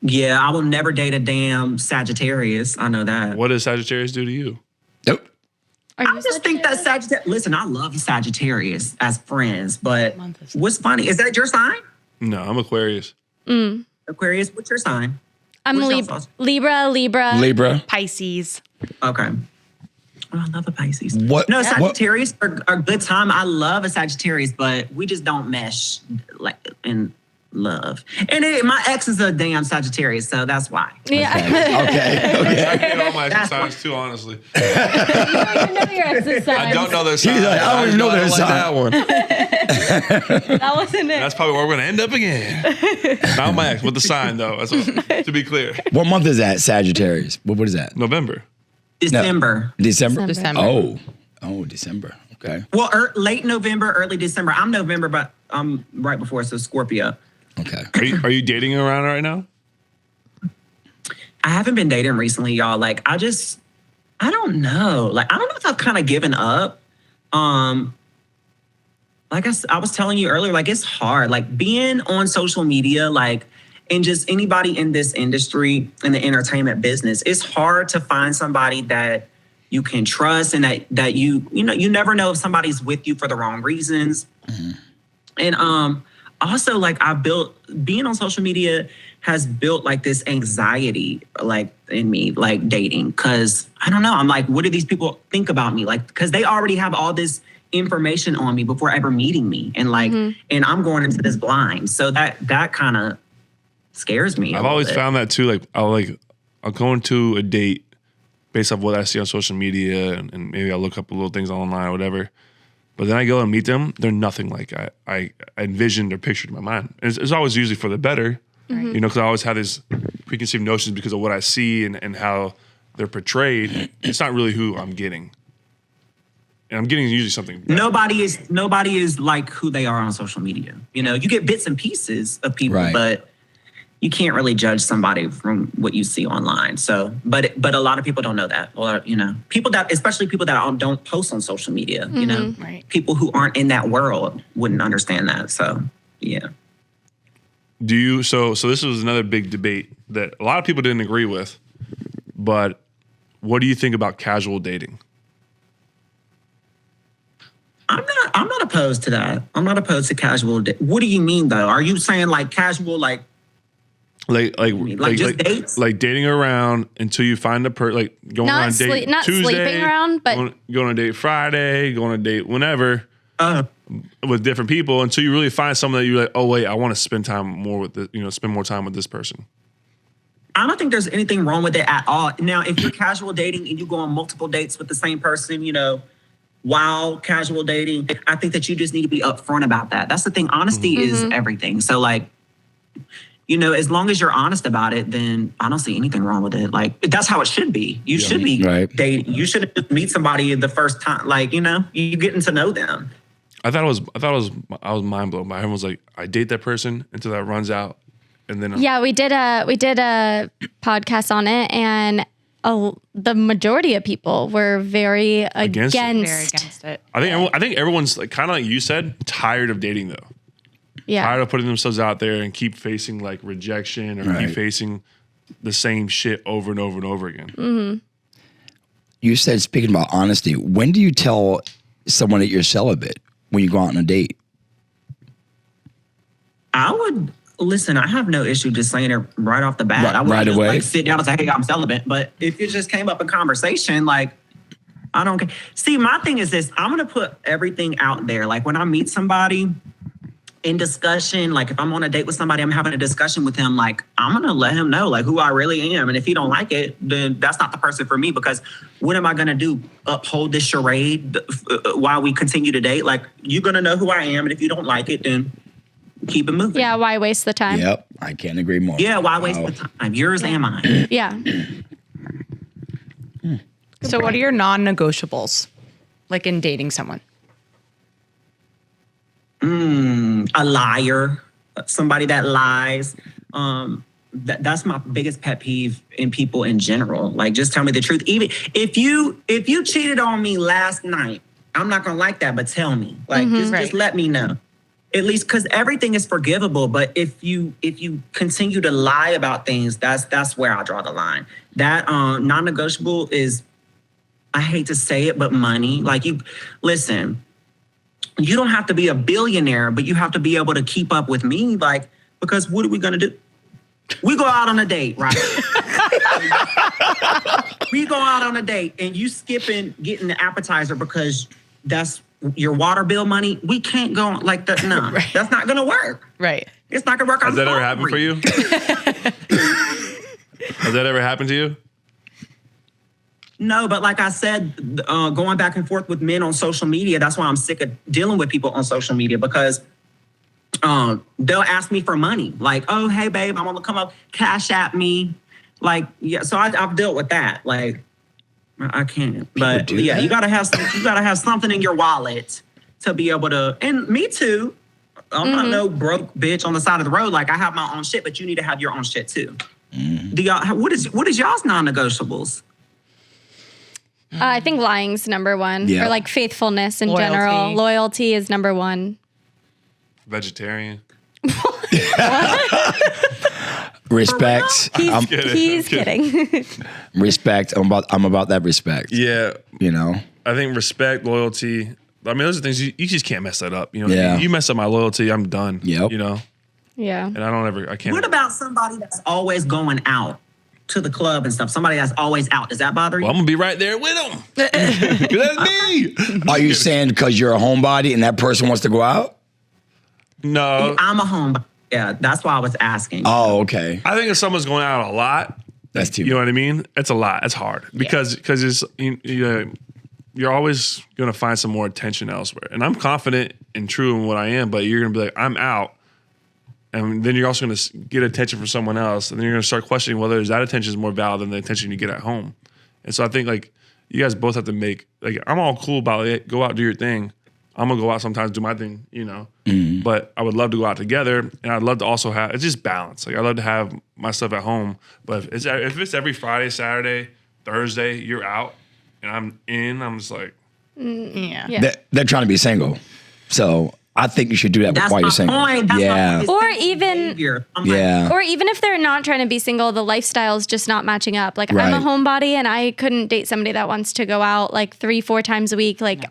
[SPEAKER 2] yeah, I will never date a damn Sagittarius. I know that.
[SPEAKER 1] What does Sagittarius do to you?
[SPEAKER 4] Nope.
[SPEAKER 3] Are you
[SPEAKER 2] I just think that Sagittarius. Listen, I love Sagittarius as friends, but what's funny is that your sign,
[SPEAKER 1] No, I'm Aquarius.
[SPEAKER 2] Aquarius? What's your sign?
[SPEAKER 3] I'm
[SPEAKER 2] What's your sign?
[SPEAKER 4] Libra.
[SPEAKER 5] Pisces.
[SPEAKER 2] Okay. Oh, I love a Pisces.
[SPEAKER 4] What?
[SPEAKER 2] No,
[SPEAKER 4] what-
[SPEAKER 2] Sagittarius are good time. I love a Sagittarius, but we just don't mesh like in love. And my ex is a damn Sagittarius, so that's why.
[SPEAKER 3] Yeah.
[SPEAKER 4] Okay.
[SPEAKER 1] I get all my signs too, honestly.
[SPEAKER 3] You don't even know your ex's sign.
[SPEAKER 1] I don't know their signs.
[SPEAKER 4] He's like, I don't even know their
[SPEAKER 1] like
[SPEAKER 4] sign.
[SPEAKER 1] that one.
[SPEAKER 3] That wasn't it.
[SPEAKER 1] That's probably where we're going to end up again. Not my ex, with the sign, though. That's what, to be clear.
[SPEAKER 4] What month is that, Sagittarius? What is that?
[SPEAKER 1] November.
[SPEAKER 2] December.
[SPEAKER 4] December?
[SPEAKER 5] December.
[SPEAKER 4] Oh, December. Okay.
[SPEAKER 2] Well, late November, early December. I'm November, but I'm right before, so Scorpio.
[SPEAKER 4] Okay.
[SPEAKER 1] Are you dating around right now?
[SPEAKER 2] I haven't been dating recently, y'all. Like, I don't know. Like, I don't know if I've kind of given up. Like I was telling you earlier, like, it's hard. Like, being on social media, like, and just anybody in this industry, in the entertainment business, it's hard to find somebody that you can trust and that you never know if somebody's with you for the wrong reasons. And also, like, being on social media has built like this anxiety, like in me, like dating. Cause I don't know. I'm like, what do these people think about me? Like, cause they already have all this information on me before ever meeting me. And like, and I'm going into this blind. So that kind of scares me.
[SPEAKER 1] I've always found that too. Like I'll go into a date based off what I see on social media and maybe I'll look up little things online or whatever. But then I go and meet them. They're nothing like I envisioned or pictured in my mind. And it's always usually for the better, you know, because I always have these preconceived notions because of what I see and how they're portrayed. It's not really who I'm getting. And I'm getting usually something better.
[SPEAKER 2] Nobody is like who they are on social media. You know, you get bits and pieces of people, but you can't really judge somebody from what you see online. So, but a lot of people don't know that. Or, you know, especially people that don't post on social media, you know, people who aren't in that world wouldn't understand that. So, yeah.
[SPEAKER 1] So this was another big debate that a lot of people didn't agree with, but what do you think about casual dating?
[SPEAKER 2] I'm not opposed to that. I'm not opposed to casual. What do you mean though? Are you saying like casual, like just dates?
[SPEAKER 1] Like dating around until you find a like going on a date
[SPEAKER 3] not
[SPEAKER 1] Tuesday,
[SPEAKER 3] sleeping around, but
[SPEAKER 1] going on a date Friday, going on a date whenever with different people until you really find someone that you're like, oh wait, I want to spend time more with spend more time with this person.
[SPEAKER 2] I don't think there's anything wrong with it at all. Now, if you're casual dating and you go on multiple dates with the same person, you know, while casual dating, I think that you just need to be upfront about that. That's the thing. Honesty is everything. So like, you know, as long as you're honest about it, then I don't see anything wrong with it. Like, that's how it should be. You should be dating. You shouldn't just meet somebody the first time. Like, you know, you getting to know them.
[SPEAKER 1] I was mind blown. My was like, I date that person until that runs out, and then
[SPEAKER 3] we did a podcast on it, and the majority of people were very against
[SPEAKER 5] it.
[SPEAKER 1] I think everyone's like kind of like you said, tired of dating though.
[SPEAKER 3] Yeah.
[SPEAKER 1] Tired of putting themselves out there and keep facing like rejection or keep facing the same shit over and over and over again.
[SPEAKER 3] Mm-hmm.
[SPEAKER 4] You said, speaking about honesty, when do you tell someone that you're celibate when you go out on a date?
[SPEAKER 2] Listen, I have no issue just saying it right off the bat. I wouldn't just like sit down and say, hey, I'm celibate. But if it just came up in conversation, like, I don't care. See, my thing is this. I'm going to put everything out there. Like when I meet somebody in discussion, like if I'm on a date with somebody, I'm having a discussion with him, like I'm going to let him know like who I really am. And if he don't like it, then that's not the person for me, because what am I going to do? Uphold this charade while we continue to date? Like you're going to know who I am. And if you don't like it, then keep it moving.
[SPEAKER 3] Yeah, why waste the time?
[SPEAKER 4] Yep, I can't agree more.
[SPEAKER 2] Yeah, why waste the time? Yours and mine.
[SPEAKER 3] Yeah.
[SPEAKER 5] So what are your non-negotiables, like in dating someone?
[SPEAKER 2] A liar, somebody that lies. That's my biggest pet peeve in people in general. Like, just tell me the truth. Even if you cheated on me last night, I'm not gonna like that, but tell me. Like, just let me know. At least, because everything is forgivable. But if you continue to lie about things, that's where I draw the line. That non-negotiable is, I hate to say it, but money. Like listen, you don't have to be a billionaire, but you have to be able to keep up with me. Like, because what are we gonna do? We go out on a date, right? We go out on a date and you skipping getting the appetizer because that's your water bill money. We can't go like that. No, that's not gonna work.
[SPEAKER 5] Right.
[SPEAKER 2] It's not gonna work.
[SPEAKER 1] Has that ever happened for you? Has that ever happened to you?
[SPEAKER 2] No, but like I said, going back and forth with men on social media, that's why I'm sick of dealing with people on social media, because they'll ask me for money. Like, oh, hey, babe, I'm gonna come up, cash at me. Like, yeah, so I've dealt with that. Like, I can't. But yeah, you gotta have something in your wallet to be able to, and me too. I'm not no broke bitch on the side of the road. Like, I have my own shit, but you need to have your own shit too. Do y'all, what is y'all's non-negotiables?
[SPEAKER 3] I think lying's number one,
[SPEAKER 4] Yeah.
[SPEAKER 3] or like faithfulness in general. Loyalty is number one.
[SPEAKER 1] Vegetarian.
[SPEAKER 4] Respect.
[SPEAKER 3] He's kidding.
[SPEAKER 4] Respect. I'm about that respect.
[SPEAKER 1] Yeah.
[SPEAKER 4] You know?
[SPEAKER 1] I think respect, loyalty. I mean, those are things you just can't mess that up. You know,
[SPEAKER 4] Yeah.
[SPEAKER 1] you mess up my loyalty, I'm done.
[SPEAKER 4] Yep.
[SPEAKER 1] You know,
[SPEAKER 3] Yeah.
[SPEAKER 1] and I can't.
[SPEAKER 2] What about somebody that's always going out? to the club and stuff, somebody that's always out, does that bother you?
[SPEAKER 1] Well, I'm gonna be right there with them. That's me.
[SPEAKER 4] Are you saying because you're a homebody and that person wants to go out?
[SPEAKER 1] No,
[SPEAKER 2] I'm a home. Yeah, that's why I was asking.
[SPEAKER 4] Oh, okay.
[SPEAKER 1] I think if someone's going out a lot,
[SPEAKER 4] That's too.
[SPEAKER 1] you know what I mean. It's a lot. It's hard because it's you're always gonna find some more attention elsewhere. And I'm confident and true in what I am, but you're gonna be like, I'm out. And then you're also going to get attention from someone else. And then you're going to start questioning whether that attention is more valid than the attention you get at home. And so I think, like, you guys both have to make, like, I'm all cool about it. Go out, do your thing. I'm going to go out sometimes, do my thing, you know.
[SPEAKER 4] Mm-hmm.
[SPEAKER 1] But I would love to go out together. And I'd love to also have, it's just balance. Like, I love to have my stuff at home. But if it's every Friday, Saturday, Thursday, you're out, and I'm in, I'm just like.
[SPEAKER 5] Yeah.
[SPEAKER 4] They're trying to be single. So I think you should do that
[SPEAKER 2] That's
[SPEAKER 4] while
[SPEAKER 2] my
[SPEAKER 4] you're single.
[SPEAKER 2] point. That's
[SPEAKER 4] Yeah.
[SPEAKER 2] my point.
[SPEAKER 3] Or
[SPEAKER 2] It's
[SPEAKER 3] even-
[SPEAKER 2] behavior. I'm like,
[SPEAKER 4] Yeah.
[SPEAKER 3] Or even if they're not trying to be single, the lifestyle's just not matching up. Like I'm
[SPEAKER 4] Right.
[SPEAKER 3] a homebody and I couldn't date somebody that wants to go out like 3-4 times a week. Like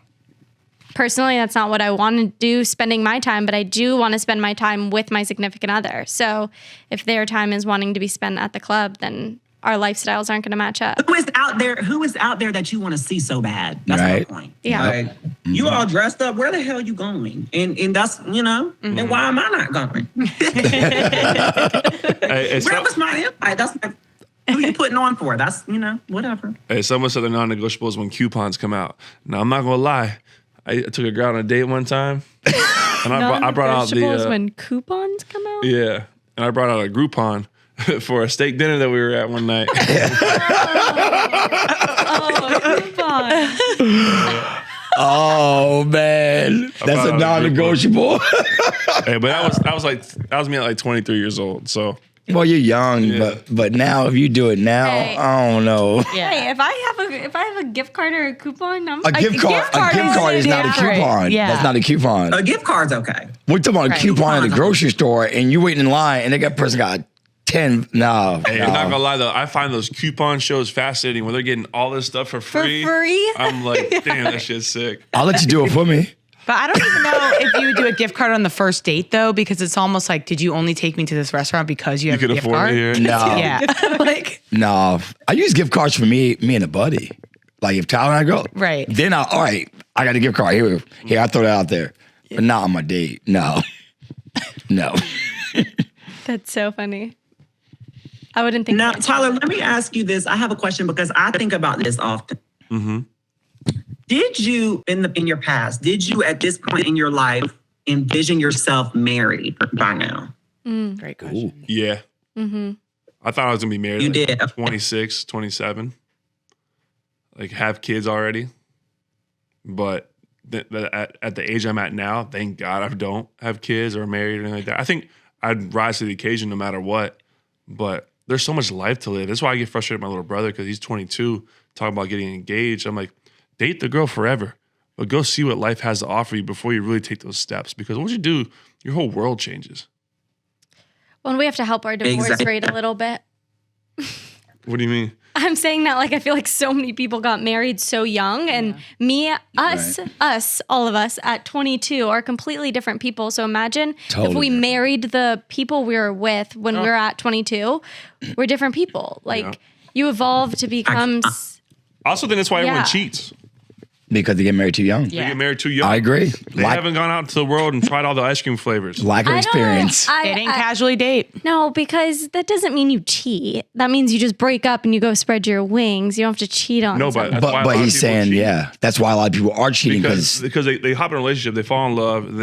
[SPEAKER 3] personally, that's not what I want to do spending my time, but I do want to spend my time with my significant other. So if their time is wanting to be spent at the club, then our lifestyles aren't going to match up.
[SPEAKER 2] Who is out there? Who is out there that you want to see so bad? That's
[SPEAKER 4] Right.
[SPEAKER 2] my point.
[SPEAKER 3] Yeah.
[SPEAKER 2] Like, you all dressed up. Where the hell you going? And that's And why am I not going?
[SPEAKER 1] Hey,
[SPEAKER 2] Where was my invite? That's like, who you putting on for? That's whatever.
[SPEAKER 1] Hey, someone said they're non-negotiables when coupons come out. Now, I'm not going to lie. I took a girl on a date one time. And I brought out
[SPEAKER 3] Non-negotiables
[SPEAKER 1] the.
[SPEAKER 3] when coupons come out?
[SPEAKER 1] Yeah. And I brought out a Groupon for a steak dinner that we were at one night.
[SPEAKER 3] Coupon.
[SPEAKER 4] Oh man, that's
[SPEAKER 1] brought
[SPEAKER 4] a
[SPEAKER 1] out a
[SPEAKER 4] non-negotiable.
[SPEAKER 1] Hey, but that was me at like 23 years old. So
[SPEAKER 4] Well, you're young,
[SPEAKER 1] Yeah.
[SPEAKER 4] but now if you do it now,
[SPEAKER 3] Hey.
[SPEAKER 4] I don't know.
[SPEAKER 3] Hey, if I have a gift card or a coupon,
[SPEAKER 4] A gift card is not a coupon.
[SPEAKER 5] Yeah.
[SPEAKER 4] That's not a coupon.
[SPEAKER 2] A gift card's okay.
[SPEAKER 4] We're talking about a
[SPEAKER 5] Right.
[SPEAKER 4] coupon at the grocery store, and you waiting in line, and that person got 10. No,
[SPEAKER 1] hey, I'm not
[SPEAKER 4] no.
[SPEAKER 1] gonna lie though, I find those coupon shows fascinating when they're getting all this stuff for free.
[SPEAKER 3] free?
[SPEAKER 1] I'm like, damn, that shit's sick.
[SPEAKER 4] I'll let you do it for me.
[SPEAKER 5] But I don't even know if you would do a gift card on the first date though, because it's almost like, did you only take me to this restaurant because you have
[SPEAKER 1] You
[SPEAKER 5] a
[SPEAKER 1] could
[SPEAKER 5] gift
[SPEAKER 1] afford
[SPEAKER 5] card?
[SPEAKER 1] it here.
[SPEAKER 4] No,
[SPEAKER 5] Yeah. Like,
[SPEAKER 4] no. I use gift cards for me and a buddy. Like if Tyler and I go,
[SPEAKER 5] Right.
[SPEAKER 4] Then all right, I got a gift card here. I throw that out there, but not on my date. No, no.
[SPEAKER 3] That's so funny. I wouldn't think.
[SPEAKER 2] Now,
[SPEAKER 3] that.
[SPEAKER 2] Tyler, let me ask you this. I have a question because I think about this often.
[SPEAKER 1] Mm-hmm.
[SPEAKER 2] Did you, in your past, did you at this point in your life envision yourself married by now?
[SPEAKER 5] great question.
[SPEAKER 1] Yeah.
[SPEAKER 3] Mm-hmm.
[SPEAKER 1] I thought I was gonna be married.
[SPEAKER 2] You
[SPEAKER 1] like
[SPEAKER 2] did.
[SPEAKER 1] 26, 27. Like have kids already. But at the age I'm at now, thank God I don't have kids or married or anything like that. I think I'd rise to the occasion no matter what. But there's so much life to live. That's why I get frustrated with my little brother because he's 22, talking about getting engaged. I'm like, date the girl forever, but go see what life has to offer you before you really take those steps. Because once you do, your whole world changes.
[SPEAKER 3] Well, we have to help our divorce
[SPEAKER 2] Exactly.
[SPEAKER 3] rate a little bit.
[SPEAKER 1] What do you mean?
[SPEAKER 3] I'm saying that like I feel like so many people got married so young, and us, all of us at 22 are completely different people. So imagine if
[SPEAKER 4] Totally
[SPEAKER 3] we
[SPEAKER 4] different.
[SPEAKER 3] married the people we were with when we were at 22, we're different people. Like
[SPEAKER 1] Yeah.
[SPEAKER 3] you evolve to become.
[SPEAKER 1] I also think that's why
[SPEAKER 3] Yeah.
[SPEAKER 1] everyone cheats.
[SPEAKER 4] Because they get married too young.
[SPEAKER 1] They
[SPEAKER 5] Yeah.
[SPEAKER 1] get married too young.
[SPEAKER 4] I agree.
[SPEAKER 1] They haven't gone out to the world and tried all the ice cream flavors.
[SPEAKER 4] Lack of
[SPEAKER 3] I don't-
[SPEAKER 4] experience.
[SPEAKER 5] They didn't casually date.
[SPEAKER 3] No, because that doesn't mean you cheat. That means you just break up and you go spread your wings. You don't have to cheat on
[SPEAKER 1] No,
[SPEAKER 3] someone.
[SPEAKER 1] but that's why a lot
[SPEAKER 4] But
[SPEAKER 1] of
[SPEAKER 4] he's
[SPEAKER 1] people
[SPEAKER 4] saying,
[SPEAKER 1] cheat.
[SPEAKER 4] yeah, that's why a lot of people are cheating
[SPEAKER 1] because
[SPEAKER 4] because
[SPEAKER 1] they hop in a relationship, they fall in love, and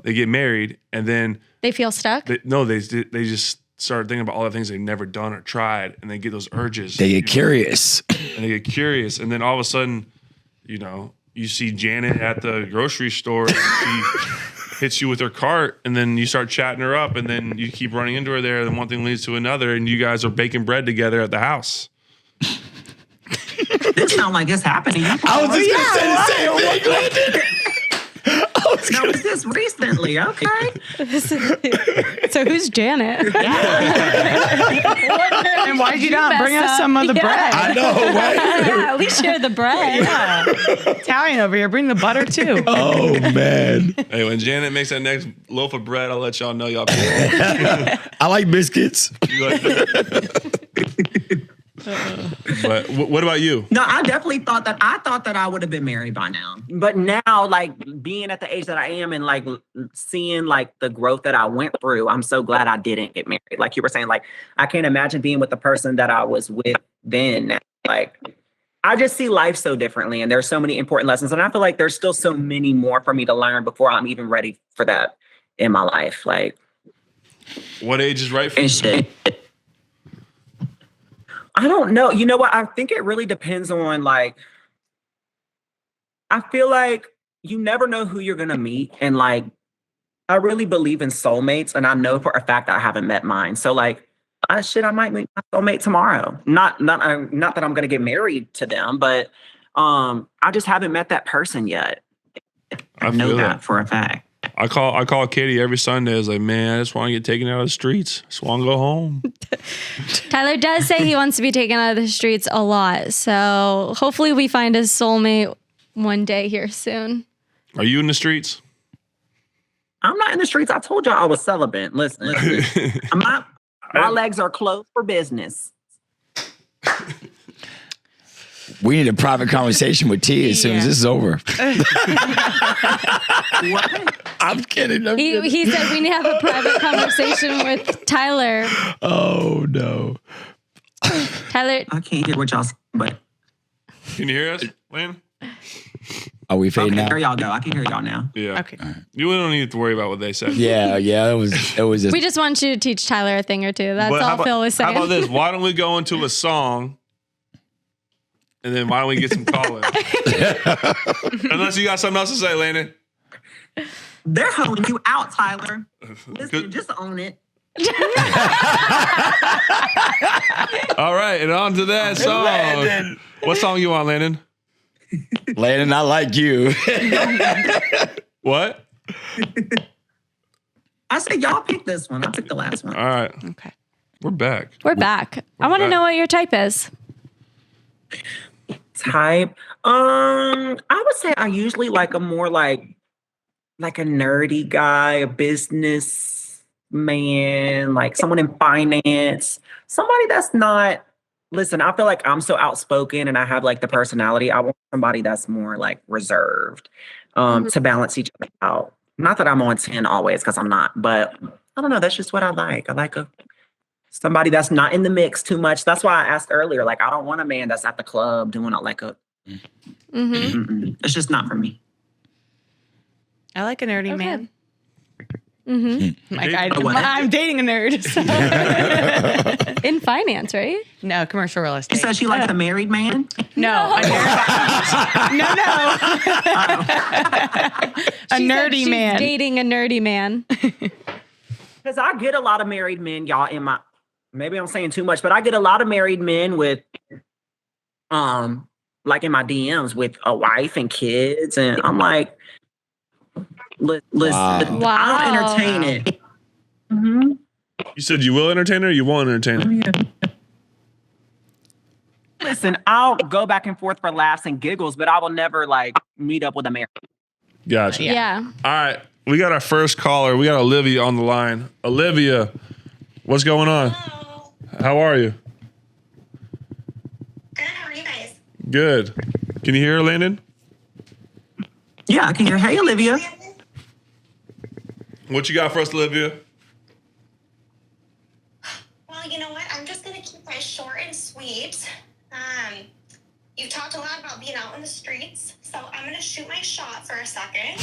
[SPEAKER 1] they get married, and then
[SPEAKER 3] They feel stuck.
[SPEAKER 1] they just start thinking about all the things they've never done or tried, and they get those urges.
[SPEAKER 4] they get curious.
[SPEAKER 1] and they get curious, and then all of a sudden, you see Janet at the grocery store, and she hits you with her cart, and then you start chatting her up, and then you keep running into her there, and one thing leads to another, and you guys are baking bread together at the house.
[SPEAKER 2] This sounds like it's happening.
[SPEAKER 4] I was just gonna say the same thing, Landon.
[SPEAKER 2] No, it's this recently. Okay.
[SPEAKER 3] So who's Janet?
[SPEAKER 5] And why did you not bring us some of the bread?
[SPEAKER 4] I know, right?
[SPEAKER 3] Yeah, at least share the bread.
[SPEAKER 5] Yeah. Italian over here. Bring the butter too.
[SPEAKER 4] Oh man,
[SPEAKER 1] Hey, when Janet makes that next loaf of bread, I'll let y'all know y'all.
[SPEAKER 4] I like biscuits.
[SPEAKER 1] You like that? But what about you?
[SPEAKER 2] No, I definitely thought that I would have been married by now. But now, like being at the age that I am and like seeing like the growth that I went through, I'm so glad I didn't get married. Like you were saying, like I can't imagine being with the person that I was with then. Like I just see life so differently, and there's so many important lessons, and I feel like there's still so many more for me to learn before I'm even ready for that in my life. Like,
[SPEAKER 1] what age is right for you?
[SPEAKER 2] shit. I don't know. You know what? I think it really depends on like, I feel like you never know who you're going to meet. And like, I really believe in soulmates. And I know for a fact that I haven't met mine. So like, I might meet my soulmate tomorrow. Not that I'm going to get married to them, but I just haven't met that person yet. I know that for a fact.
[SPEAKER 1] I call Katie every Sunday. I was like, man, I just want to get taken out of the streets. I just want to go home.
[SPEAKER 3] Tyler does say he wants to be taken out of the streets a lot. So hopefully we find his soulmate one day here soon.
[SPEAKER 1] Are you in the streets?
[SPEAKER 2] I'm not in the streets. I told y'all I was celibate. Listen. My legs are closed for business.
[SPEAKER 4] We need a private conversation with T as soon as this is over.
[SPEAKER 2] What?
[SPEAKER 4] I'm kidding.
[SPEAKER 3] He said we need to have a private conversation with Tyler.
[SPEAKER 4] Oh, no.
[SPEAKER 3] Tyler.
[SPEAKER 2] I can't hear what y'all say, but.
[SPEAKER 1] Can you hear us, Lynn?
[SPEAKER 4] Are we fading out?
[SPEAKER 2] There y'all go. I can hear y'all now.
[SPEAKER 1] Yeah.
[SPEAKER 5] Okay.
[SPEAKER 1] You don't need to worry about what they said.
[SPEAKER 4] Yeah. It was.
[SPEAKER 3] We just want you to teach Tyler a thing or two. That's all Phil was saying.
[SPEAKER 1] How about this? Why don't we go into a song? And then why don't we get some call-in? Unless you got something else to say, Landon.
[SPEAKER 2] They're holding you out, Tyler. Listen, just own it.
[SPEAKER 1] All right, and on to that song.
[SPEAKER 4] Landon.
[SPEAKER 1] What song you want, Landon?
[SPEAKER 4] Landon, I like you.
[SPEAKER 1] What?
[SPEAKER 2] I said y'all pick this one. I picked the last one.
[SPEAKER 1] All right.
[SPEAKER 5] Okay.
[SPEAKER 1] We're back.
[SPEAKER 3] We're back. I want to know what your type is.
[SPEAKER 2] Type. I would say I usually like a more like a nerdy guy, a business man, like someone in finance, somebody that's not. Listen, I feel like I'm so outspoken and I have like the personality. I want somebody that's more like reserved, to balance each other out. Not that I'm on 10 always, because I'm not, but I don't know. That's just what I like. I like somebody that's not in the mix too much. That's why I asked earlier, like, I don't want a man that's at the club doing it like a. It's just not for me.
[SPEAKER 5] I like a nerdy man.
[SPEAKER 3] Mm-hmm.
[SPEAKER 5] I'm dating a nerd. So.
[SPEAKER 3] In finance, right?
[SPEAKER 5] No, commercial real estate.
[SPEAKER 2] She said she likes a married man?
[SPEAKER 5] No. A nerdy man.
[SPEAKER 3] She's dating a nerdy man.
[SPEAKER 2] Because I get a lot of married men, y'all, maybe I'm saying too much, but I get a lot of married men with, like in my DMs with a wife and kids. And I'm like, listen, I don't entertain it. Mm-hmm.
[SPEAKER 1] You said you will entertain her or you won't entertain her?
[SPEAKER 2] Listen, I'll go back and forth for laughs and giggles, but I will never like meet up with a married.
[SPEAKER 1] Gotcha.
[SPEAKER 3] Yeah.
[SPEAKER 1] All right. We got our first caller. We got Olivia on the line. Olivia, what's going on?
[SPEAKER 7] Hello.
[SPEAKER 1] How are you?
[SPEAKER 7] Good. How are you guys?
[SPEAKER 1] Good. Can you hear her, Landon?
[SPEAKER 2] Yeah, I can hear. Hey, Olivia.
[SPEAKER 1] What you got for us, Olivia?
[SPEAKER 7] Well, you know what? I'm just going to keep mine short and sweet. You've talked a lot about being out in the streets, so I'm going to shoot my shot for a second.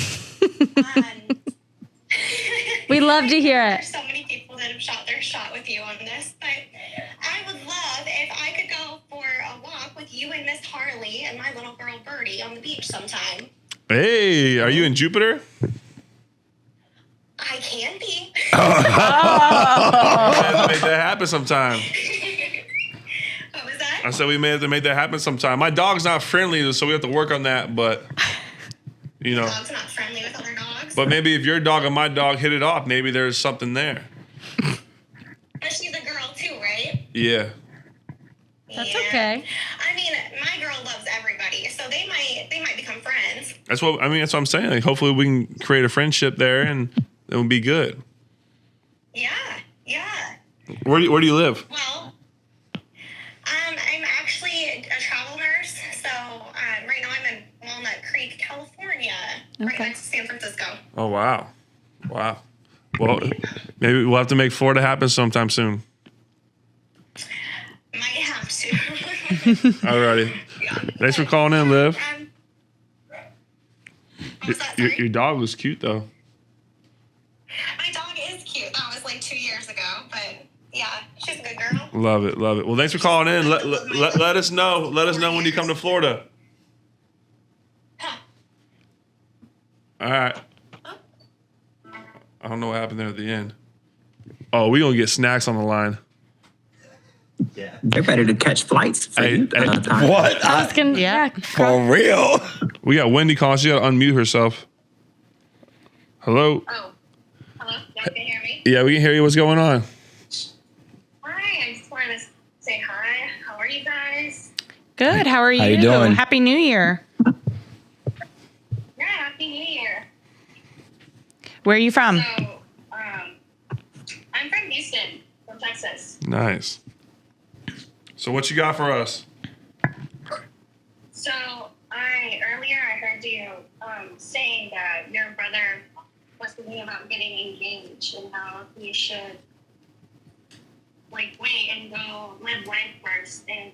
[SPEAKER 3] We love to hear it.
[SPEAKER 7] There's so many people that have shot their shot with you on this, but I would love if I could go for a walk with you and Miss Harley and my little girl Birdie on the beach sometime.
[SPEAKER 1] Hey, are you in Jupiter?
[SPEAKER 7] I can be.
[SPEAKER 1] We have to make that happen sometime.
[SPEAKER 7] What was that?
[SPEAKER 1] I said we may have to make that happen sometime. My dog's not friendly, so we have to work on that, but you know.
[SPEAKER 7] Dogs are not friendly with other dogs.
[SPEAKER 1] But maybe if your dog and my dog hit it off, maybe there's something there.
[SPEAKER 7] But she's a girl too, right?
[SPEAKER 1] Yeah.
[SPEAKER 3] That's okay.
[SPEAKER 7] I mean, my girl loves everybody, so they might become friends.
[SPEAKER 1] That's what I'm saying. Like, hopefully we can create a friendship there and it will be good.
[SPEAKER 7] Yeah.
[SPEAKER 1] Where do you live?
[SPEAKER 7] Well, right next to San Francisco.
[SPEAKER 1] Oh, wow. Wow. Well, maybe we'll have to make Florida happen sometime soon.
[SPEAKER 7] Might have to.
[SPEAKER 1] Alrighty. Thanks for calling in, Liv.
[SPEAKER 7] What was that, sorry?
[SPEAKER 1] Your dog was cute, though.
[SPEAKER 7] My dog is cute. That was like 2 years ago, but yeah, she's a good girl.
[SPEAKER 1] Love it. Love it. Well, thanks for calling in. Let us know. Let us know when you come to Florida.
[SPEAKER 7] Huh.
[SPEAKER 1] All right. I don't know what happened there at the end. Oh, we gonna get snacks on the line.
[SPEAKER 2] They're ready to catch flights. For
[SPEAKER 1] Hey,
[SPEAKER 2] you,
[SPEAKER 1] hey,
[SPEAKER 2] Tyler.
[SPEAKER 4] What?
[SPEAKER 3] I was gonna,
[SPEAKER 5] Yeah.
[SPEAKER 4] For real?
[SPEAKER 1] We got Wendy calling. She gotta unmute herself. Hello.
[SPEAKER 7] Oh, hello. Y'all can hear me?
[SPEAKER 1] Yeah, we can hear you. What's going on?
[SPEAKER 7] Hi. I just wanted to say hi. How are you guys?
[SPEAKER 5] Good. How are you?
[SPEAKER 4] How you doing?
[SPEAKER 5] Happy New Year.
[SPEAKER 7] Yeah, Happy New Year.
[SPEAKER 5] Where are you from?
[SPEAKER 7] So, I'm from Houston, from Texas.
[SPEAKER 1] Nice. So what you got for us?
[SPEAKER 7] So, earlier I heard you saying that your brother was thinking about getting engaged and how you should wait and go live life first. And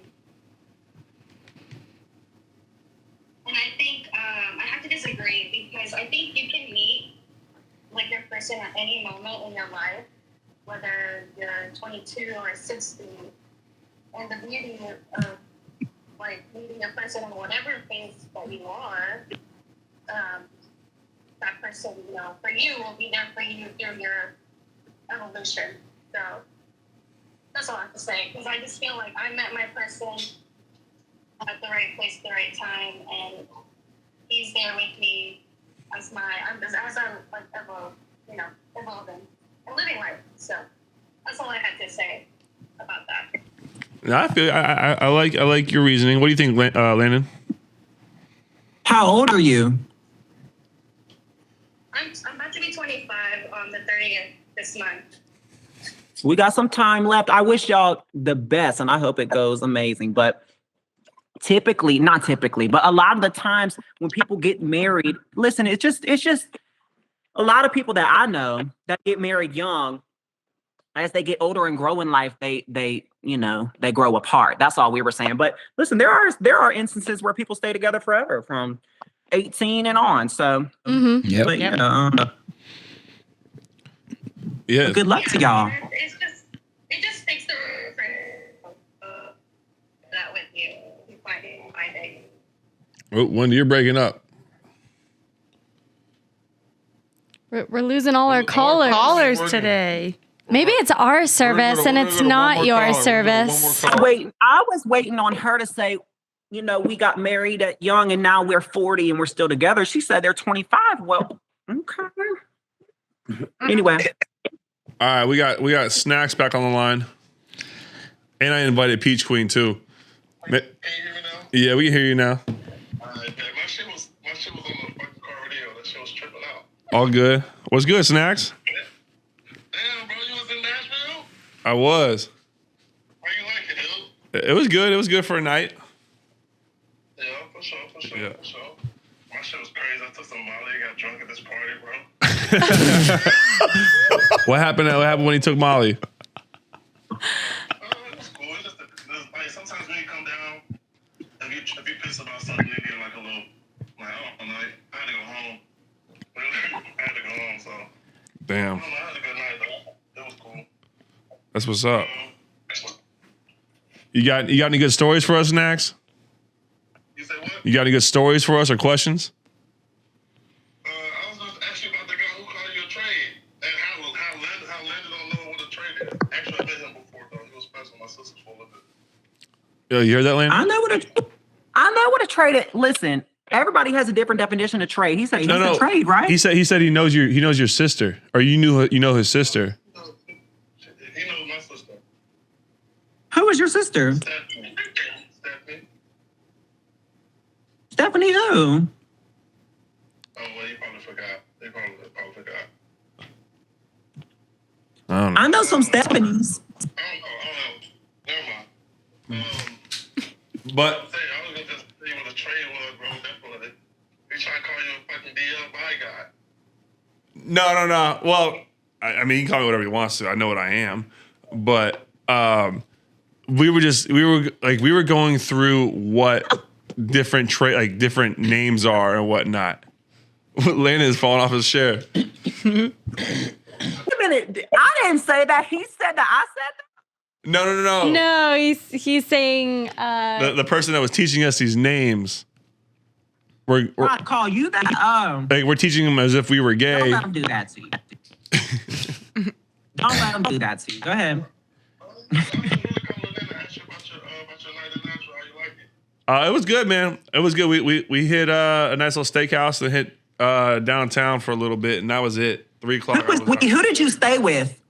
[SPEAKER 7] I think I have to disagree because I think you can meet like your person at any moment in your life, whether you're 22 or 60. And the beauty of like meeting a person in whatever phase that you are, that person, for you will be there for you through your evolution. So that's all I have to say. Because I just feel like I met my person at the right place at the right time, and he's there with me as I'm like evolving and living life. So that's all I had to say about that.
[SPEAKER 1] I feel I like your reasoning. What do you think, Landon?
[SPEAKER 2] How old are you?
[SPEAKER 7] I'm about to be 25 on the 30th this month.
[SPEAKER 2] We got some time left. I wish y'all the best, and I hope it goes amazing. But not typically, but a lot of the times when people get married, listen, it's just a lot of people that I know that get married young. As they get older and grow in life, they grow apart. That's all we were saying. But listen, there are instances where people stay together forever, from 18 and on. So,
[SPEAKER 4] Yep.
[SPEAKER 2] but,
[SPEAKER 1] Yeah.
[SPEAKER 2] good luck to y'all.
[SPEAKER 7] It just takes the that with you. You find it.
[SPEAKER 1] Oh, Wendy, you're breaking up.
[SPEAKER 3] we're losing all our callers.
[SPEAKER 5] Callers today.
[SPEAKER 3] Maybe it's our service and it's not your service.
[SPEAKER 2] I was waiting on her to say, we got married at young and now we're 40 and we're still together. She said they're 25. Well, okay. Anyway.
[SPEAKER 1] All right, we got Snacks back on the line. And I invited Peach Queen too.
[SPEAKER 8] Can you hear me now?
[SPEAKER 1] Yeah, we can hear you now.
[SPEAKER 8] My shit was on the fucking car radio. That shit was tripping out.
[SPEAKER 1] All good. What's good, Snacks?
[SPEAKER 8] Damn, bro, you was in Nashville?
[SPEAKER 1] I was.
[SPEAKER 8] How you like it, dude?
[SPEAKER 1] It was good. It was good for a night.
[SPEAKER 8] Yeah, for sure.
[SPEAKER 1] Yeah.
[SPEAKER 8] My shit was crazy. I took some Molly, got drunk at this party, bro.
[SPEAKER 1] What happened when he took Molly?
[SPEAKER 8] It was cool. It's just like sometimes when you come down, if you pissed about something, you get like a little, like, I don't know, I had to go home. I had to go home, so.
[SPEAKER 1] Damn.
[SPEAKER 8] I had a good night, though. It was cool.
[SPEAKER 1] That's what's up. You got any good stories for us, Snacks?
[SPEAKER 8] You say what?
[SPEAKER 1] You got any good stories for us or questions?
[SPEAKER 8] I was going to ask you about the guy who called you a trade and how Landon don't know what a trade is. Actually, I met him before, though. He was friends with my sisters for a little bit.
[SPEAKER 1] Yo, you heard that, Landon?
[SPEAKER 2] I know what a trade is. Listen, everybody has a different definition of trade. He said he's a trade, right?
[SPEAKER 1] He said he knows your sister, or you know his sister.
[SPEAKER 8] He knows my sister.
[SPEAKER 2] Who is your sister?
[SPEAKER 8] Stephanie.
[SPEAKER 2] Stephanie who?
[SPEAKER 8] Oh, well, he probably forgot. They probably forgot.
[SPEAKER 1] I don't know.
[SPEAKER 2] I know some Stephanies.
[SPEAKER 8] Never mind.
[SPEAKER 1] But
[SPEAKER 8] I was going to just see what a trade was, bro. Definitely. They try to call you a fucking DL,
[SPEAKER 1] No. Well, I mean, he can call me whatever he wants to. I know what I am, but we were going through what different different names are and whatnot. Landon is falling off his chair.
[SPEAKER 2] Wait a minute. I didn't say that. He said that. I said that.
[SPEAKER 1] No.
[SPEAKER 3] No, he's saying
[SPEAKER 1] The person that was teaching us these names. We're
[SPEAKER 2] I call you that.
[SPEAKER 1] like we're teaching them as if we were
[SPEAKER 2] Don't
[SPEAKER 1] gay.
[SPEAKER 2] let him do that to you. Don't let him do that to you. Go ahead.
[SPEAKER 8] I was just really calling in to ask you about your night in Nashville. How you like it?
[SPEAKER 1] It was good, man. It was good. We hit a nice little steakhouse and hit downtown for a little bit, and that was it. 3 o'clock.
[SPEAKER 2] Who did you stay with?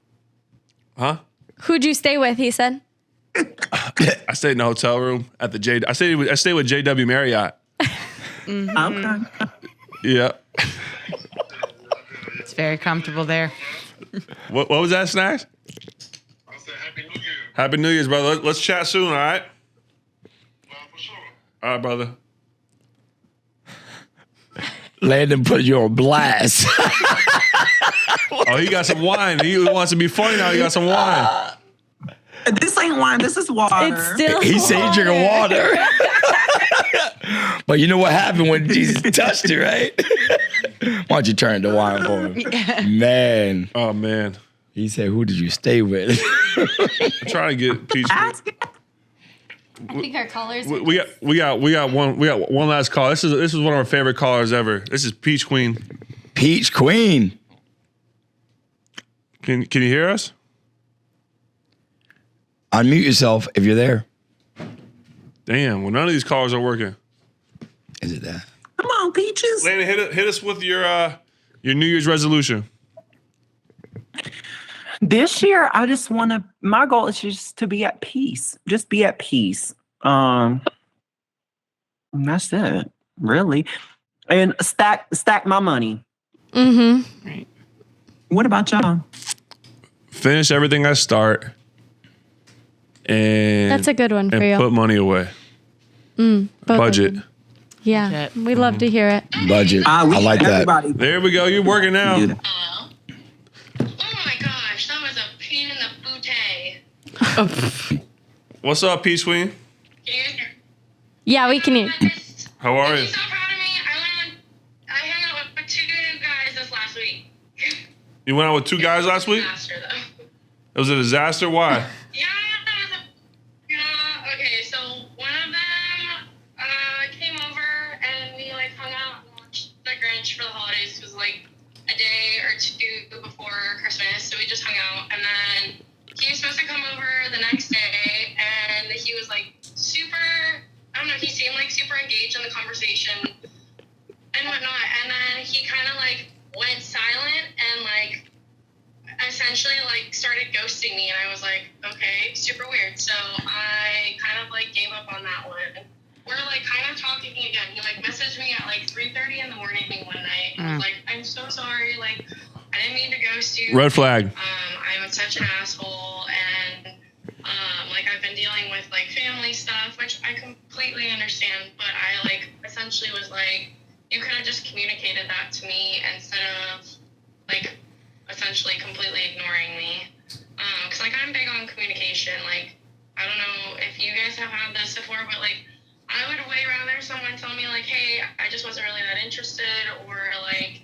[SPEAKER 1] Huh?
[SPEAKER 3] who'd you stay with? He said.
[SPEAKER 1] I stayed in a hotel room at the J. I stayed with JW Marriott.
[SPEAKER 2] Okay.
[SPEAKER 1] Yeah.
[SPEAKER 5] It's very comfortable there.
[SPEAKER 1] What was that, Snacks?
[SPEAKER 8] I said Happy New Year.
[SPEAKER 1] Happy New Year's, brother. Let's chat soon, all right?
[SPEAKER 8] For sure.
[SPEAKER 1] All right, brother.
[SPEAKER 4] Landon put you on blast.
[SPEAKER 1] Oh, he got some wine. He wants to be funny now. He got some wine.
[SPEAKER 2] This ain't wine. This is water.
[SPEAKER 3] It's still.
[SPEAKER 4] He said he drinking water. But you know what happened when Jesus touched it, right? Why don't you turn the wine for him? Man.
[SPEAKER 1] Oh, man.
[SPEAKER 4] He said, who did you stay with?
[SPEAKER 1] I'm trying to get Peach.
[SPEAKER 3] I think our callers.
[SPEAKER 1] We got one last call. This is one of our favorite callers ever. This is Peach Queen.
[SPEAKER 4] Peach Queen.
[SPEAKER 1] Can you hear us?
[SPEAKER 4] Unmute yourself if you're there.
[SPEAKER 1] Damn. Well, none of these callers are working.
[SPEAKER 4] Is it that?
[SPEAKER 2] Come on, Peaches.
[SPEAKER 1] Landon, hit us with your New Year's resolution.
[SPEAKER 2] This year, I just want to. My goal is just to be at peace. Just be at peace. And that's it, really. And stack my money.
[SPEAKER 3] Mm-hmm.
[SPEAKER 2] Right. What about y'all?
[SPEAKER 1] Finish everything I start. And
[SPEAKER 3] That's a good one for
[SPEAKER 1] and
[SPEAKER 3] you.
[SPEAKER 1] put money away.
[SPEAKER 3] Both of
[SPEAKER 1] Budget.
[SPEAKER 3] them. Yeah,
[SPEAKER 5] Budget.
[SPEAKER 3] we love to hear it.
[SPEAKER 4] Budget. I like that.
[SPEAKER 2] Everybody
[SPEAKER 1] There we go. You're working now.
[SPEAKER 2] do that.
[SPEAKER 7] Oh my gosh, that was a pain in the booty.
[SPEAKER 1] What's up, Peach Queen?
[SPEAKER 7] Can you hear?
[SPEAKER 3] Yeah, we can hear.
[SPEAKER 1] How are you?
[SPEAKER 7] I'm so proud of me. I hung out with 2 new guys this last week.
[SPEAKER 1] You went out with 2 guys last week?
[SPEAKER 7] Disaster, though.
[SPEAKER 1] It was a disaster. Why?
[SPEAKER 7] Yeah, okay, so one of them came over and we like hung out and watched The Grinch for the holidays. It was like a day or 2 before Christmas, so we just hung out. And then he was supposed to come over the next day, and he was like super, I don't know, he seemed like super engaged in the conversation and whatnot. And then he kind of like went silent and like essentially like started ghosting me, and I was like, okay, super weird. So I kind of like gave up on that one. We're like kind of talking again. He like messaged me at like 3:30 in the morning one night and was like, I'm so sorry, like I didn't mean to ghost you.
[SPEAKER 1] Red flag.
[SPEAKER 7] I'm such an asshole, and like I've been dealing with like family stuff, which I completely understand, but I like essentially was like, you could have just communicated that to me instead of like essentially completely ignoring me. Cause like I'm big on communication. Like, I don't know if you guys have had this before, but like I would way rather someone tell me like, hey, I just wasn't really that interested, or like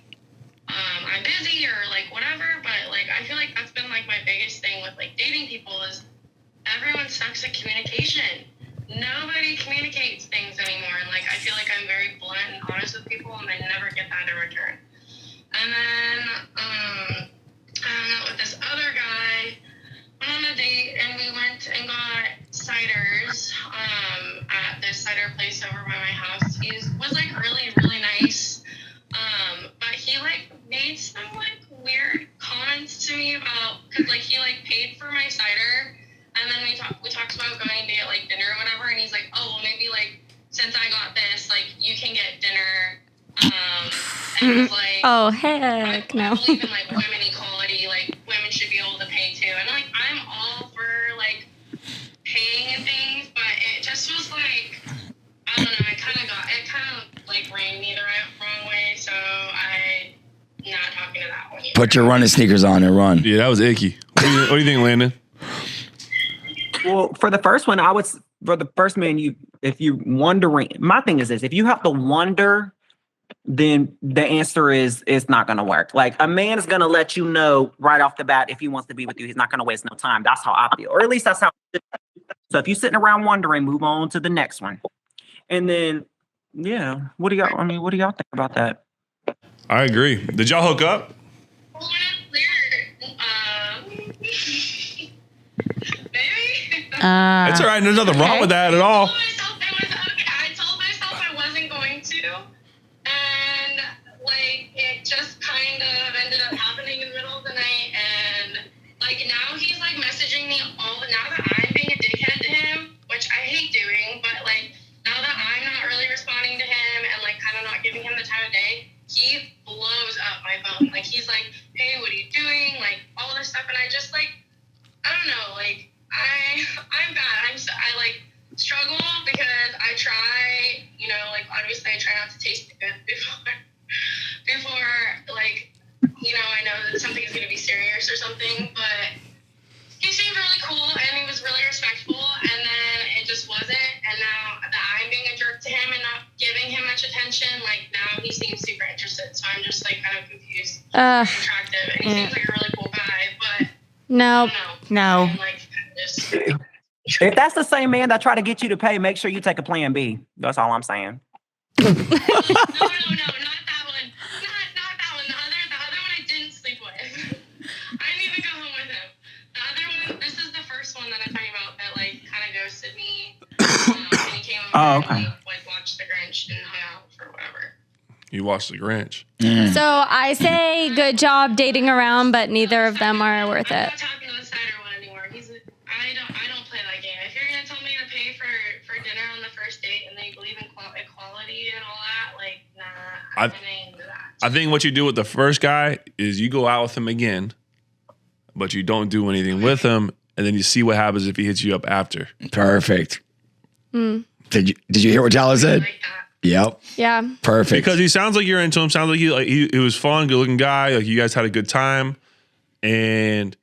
[SPEAKER 7] I'm busy, or like whatever. But like I feel like that's been like my biggest thing with like dating people is everyone sucks at communication. Nobody communicates things anymore, and like I feel like I'm very blunt and honest with people, and I never get that in return. And then I hung out with this other guy, went on a date, and we went and got ciders at this cider place over by my house. He was like really, really nice, but he like made some like weird comments to me about, cause like he like paid for my cider, and then we talked about going to get like dinner or whatever, and he's like, oh well, maybe like since I got this, like you can get dinner. And it was like,
[SPEAKER 3] Oh heck
[SPEAKER 7] I
[SPEAKER 3] no.
[SPEAKER 7] believe in like women equality, like women should be able to pay too, and like I'm all for like paying and things, but it just was like, I don't know, it kind of like ran me the wrong way, so I not talking to that one either.
[SPEAKER 4] Put your running sneakers on and run.
[SPEAKER 1] Yeah, that was icky. What do you think, Landon?
[SPEAKER 2] Well, for the first one, for the first man, if you wondering, my thing is this: if you have to wonder, then the answer is it's not going to work. Like a man is going to let you know right off the bat if he wants to be with you. He's not going to waste no time. That's how I feel, or at least that's how. So if you're sitting around wondering, move on to the next one, and then yeah, what do y'all think about that?
[SPEAKER 1] I agree. Did y'all hook up?
[SPEAKER 7] Well, maybe.
[SPEAKER 1] It's all right. There's nothing wrong with that at all.
[SPEAKER 7] I told myself I wasn't going to, and like it just kind of ended up happening in the middle of the night. And like now he's like messaging me now that I'm being a dickhead to him, which I hate doing, but like now that I'm not really responding to him and like kind of not giving him the time of day, he blows up my phone. Like he's like, hey, what are you doing? Like all this stuff, and I just like, I don't know, like I'm bad. I like struggle because I try, you know, like obviously I try not to taste it before like, you know, I know that something is gonna be serious or something, but he seemed really cool and he was really respectful, and then it just wasn't. And now that I'm being a jerk to him and not giving him much attention, like now he seems super interested. So I'm just like kind of confused. Attractive, and he seems like a really cool guy, but
[SPEAKER 3] No.
[SPEAKER 5] No.
[SPEAKER 7] I'm, like just.
[SPEAKER 2] If that's the same man that tried to get you to pay, make sure you take a plan B. That's all I'm saying.
[SPEAKER 7] No, not that one. Not that one. The other one I didn't sleep with. I didn't even go home with him. The other one, this is the first one that I'm talking about that like kind of ghosted me. And he came over and we like watched The Grinch and hung out for whatever.
[SPEAKER 1] You watched The Grinch.
[SPEAKER 3] So I say good job dating around, but neither of them are worth
[SPEAKER 7] I'm
[SPEAKER 3] it.
[SPEAKER 7] not talking to the cider one anymore. I don't play that game. If you're gonna tell me to pay for dinner on the first date and then you believe in equality and all that, like nah, I'm not into that.
[SPEAKER 1] I think what you do with the first guy is you go out with him again, but you don't do anything with him, and then you see what happens if he hits you up after.
[SPEAKER 4] Perfect. Did you hear what Tyler said?
[SPEAKER 7] Like that.
[SPEAKER 4] Yep.
[SPEAKER 3] Yeah.
[SPEAKER 4] Perfect.
[SPEAKER 1] Because he sounds like you're into him. Sounds like he was fun, good looking guy. Like you guys had a good time, and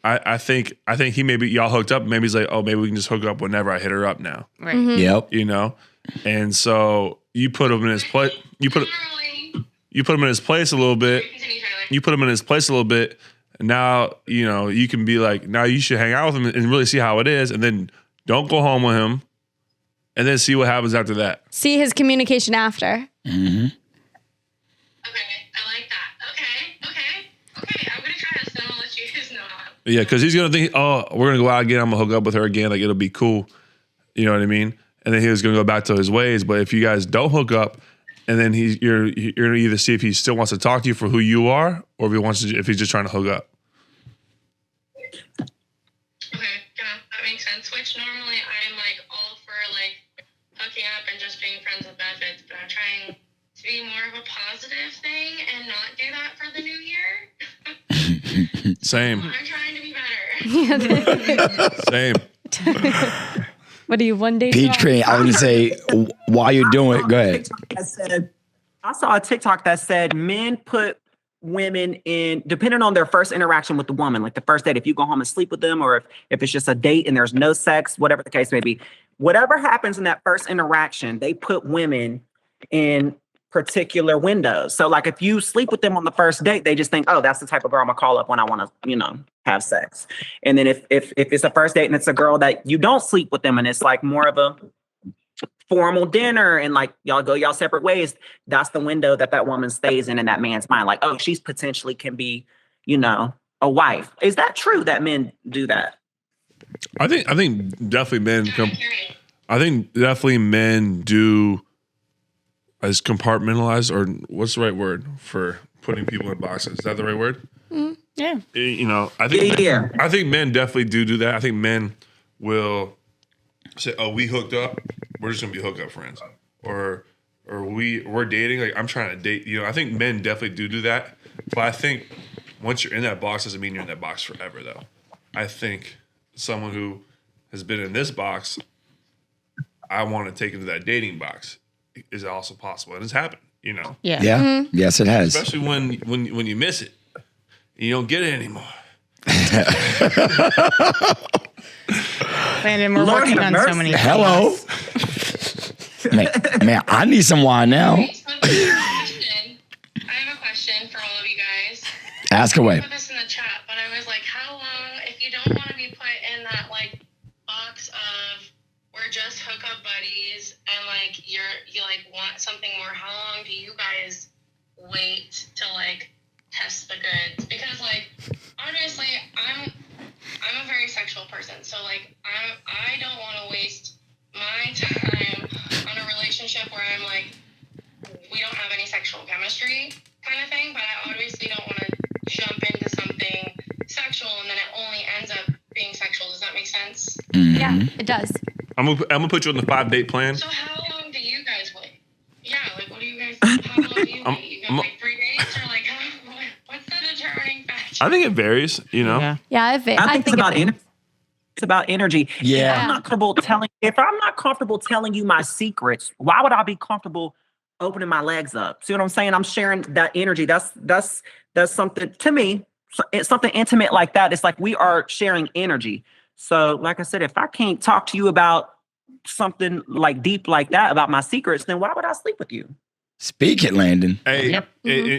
[SPEAKER 1] I think he maybe y'all hooked up. Maybe he's like, oh, maybe we can just hook up whenever I hit her up now.
[SPEAKER 5] Right.
[SPEAKER 4] Yep.
[SPEAKER 1] You know, and so you put him in his place. You put him in his place a little bit.
[SPEAKER 7] Continue, Tyler.
[SPEAKER 1] You put him in his place a little bit. And now you know you can be like, now you should hang out with him and really see how it is, and then don't go home with him. And then see what happens after that.
[SPEAKER 3] See his communication after.
[SPEAKER 4] Mm-hmm.
[SPEAKER 7] Okay, I like that. Okay. I'm gonna try this, then I'll let you guys know how.
[SPEAKER 1] Yeah, because he's gonna think, oh, we're gonna go out again. I'm gonna hook up with her again. Like it'll be cool. You know what I mean? And then he was gonna go back to his ways. But if you guys don't hook up, and then you're gonna either see if he still wants to talk to you for who you are, or if he's just trying to hook up.
[SPEAKER 7] Okay, yeah, that makes sense. Which normally I'm like all for like hooking up and just being friends with benefits, but I'm trying to be more of a positive thing and not do that for the new year.
[SPEAKER 1] Same.
[SPEAKER 7] I'm trying to be better.
[SPEAKER 1] Same.
[SPEAKER 3] What are you, one day?
[SPEAKER 4] Peach cream. I would say while you're doing it, go ahead.
[SPEAKER 2] I saw a TikTok that said men put women in, depending on their first interaction with the woman, like the first date, if you go home and sleep with them, or if it's just a date and there's no sex, whatever the case may be, whatever happens in that first interaction, they put women in particular windows. So like if you sleep with them on the first date, they just think, oh, that's the type of girl I'm gonna call up when I want to, have sex. And then if it's a first date and it's a girl that you don't sleep with them and it's like more of a formal dinner and like y'all go y'all separate ways, that's the window that woman stays in that man's mind. Like, oh, she's potentially can be, a wife. Is that true that men do that?
[SPEAKER 1] I think definitely men. I think definitely men do as compartmentalized, or what's the right word for putting people in boxes? Is that the right word?
[SPEAKER 5] Yeah.
[SPEAKER 1] I think
[SPEAKER 2] Yeah.
[SPEAKER 1] I think men definitely do that. I think men will say, "Oh, we hooked up. We're just gonna be hookup friends," or we're dating. Like I'm trying to date. I think men definitely do that. But I think once you're in that box, doesn't mean you're in that box forever, though. I think someone who has been in this box, I want to take into that dating box is also possible, and it's happened. you know.
[SPEAKER 5] Yeah.
[SPEAKER 4] Yeah.
[SPEAKER 3] Mm-hmm.
[SPEAKER 4] Yes, it has.
[SPEAKER 1] Especially when you miss it. You don't get it anymore.
[SPEAKER 5] Landon, we're
[SPEAKER 2] Lord
[SPEAKER 5] working
[SPEAKER 2] have
[SPEAKER 5] on so
[SPEAKER 2] mercy.
[SPEAKER 5] many.
[SPEAKER 4] Hello. man, I need some wine now.
[SPEAKER 7] I have a question for all of you guys.
[SPEAKER 4] Ask
[SPEAKER 7] I
[SPEAKER 4] away.
[SPEAKER 7] put this in the chat, but I was like, how long, if you don't want to be put in that like box of we're just hookup buddies and like you like want something more, how long do you guys wait to like test the goods? Because like honestly, I'm a very sexual person, so like I don't want to waste my time on a relationship where I'm like, we don't have any sexual chemistry kind of thing, but I obviously don't want to jump into something sexual and then it only ends up being sexual. Does that make sense?
[SPEAKER 3] Yeah, it does.
[SPEAKER 1] I'm gonna put you on the 5-date plan.
[SPEAKER 7] So how long do you guys wait? Yeah, like what do you guys, how long do you wait? You go like 3 days or like what's the determining factor?
[SPEAKER 1] I think it varies, you know.
[SPEAKER 5] Yeah.
[SPEAKER 3] Yeah,
[SPEAKER 2] I think it's about energy. It's about energy.
[SPEAKER 4] Yeah.
[SPEAKER 2] If I'm not comfortable telling you my secrets, why would I be comfortable opening my legs up? See what I'm saying? I'm sharing that energy. That's something to me. It's something intimate like that. It's like we are sharing energy. So, like I said, if I can't talk to you about something like deep like that about my secrets, then why would I sleep with you?
[SPEAKER 4] Speak it, Landon.
[SPEAKER 1] Hey,
[SPEAKER 5] Yep.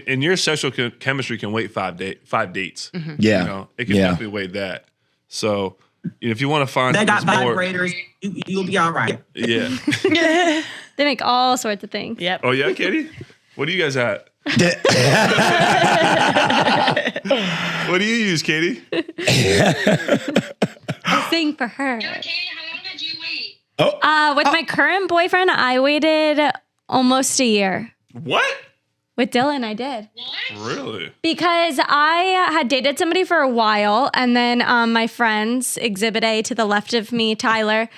[SPEAKER 1] and your sexual chemistry can wait 5 dates.
[SPEAKER 4] Yeah.
[SPEAKER 1] You know, it can
[SPEAKER 4] Yeah.
[SPEAKER 1] definitely wait that. So, if you want to find
[SPEAKER 2] They got
[SPEAKER 1] something more,
[SPEAKER 2] vibrators. You'll be all right.
[SPEAKER 1] yeah.
[SPEAKER 3] They make all sorts of things.
[SPEAKER 5] Yep.
[SPEAKER 1] Oh yeah, Katie. What do you guys at? What do you use, Katie?
[SPEAKER 3] Sing for her.
[SPEAKER 7] Yo, Katie, how long did you wait?
[SPEAKER 3] With my current boyfriend, I waited almost a year.
[SPEAKER 1] What?
[SPEAKER 3] With Dylan, I did.
[SPEAKER 7] What?
[SPEAKER 1] Really?
[SPEAKER 3] Because I had dated somebody for a while, and then my friends, Exhibit A to the left of me, Tyler,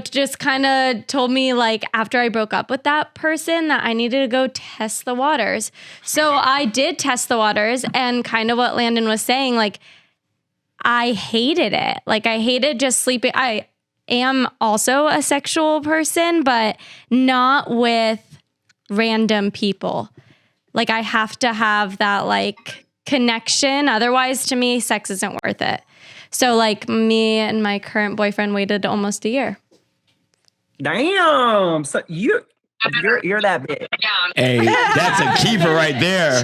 [SPEAKER 3] just kind of told me, like, after I broke up with that person, that I needed to go test the waters. So I did test the waters, and kind of what Landon was saying, like, I hated it. Like, I hated just sleeping. I am also a sexual person, but not with random people. Like, I have to have that, like, connection. Otherwise, to me, sex isn't worth it. So, like, me and my current boyfriend waited almost a year.
[SPEAKER 2] Damn. So you're that big.
[SPEAKER 4] Hey, that's a keeper right there.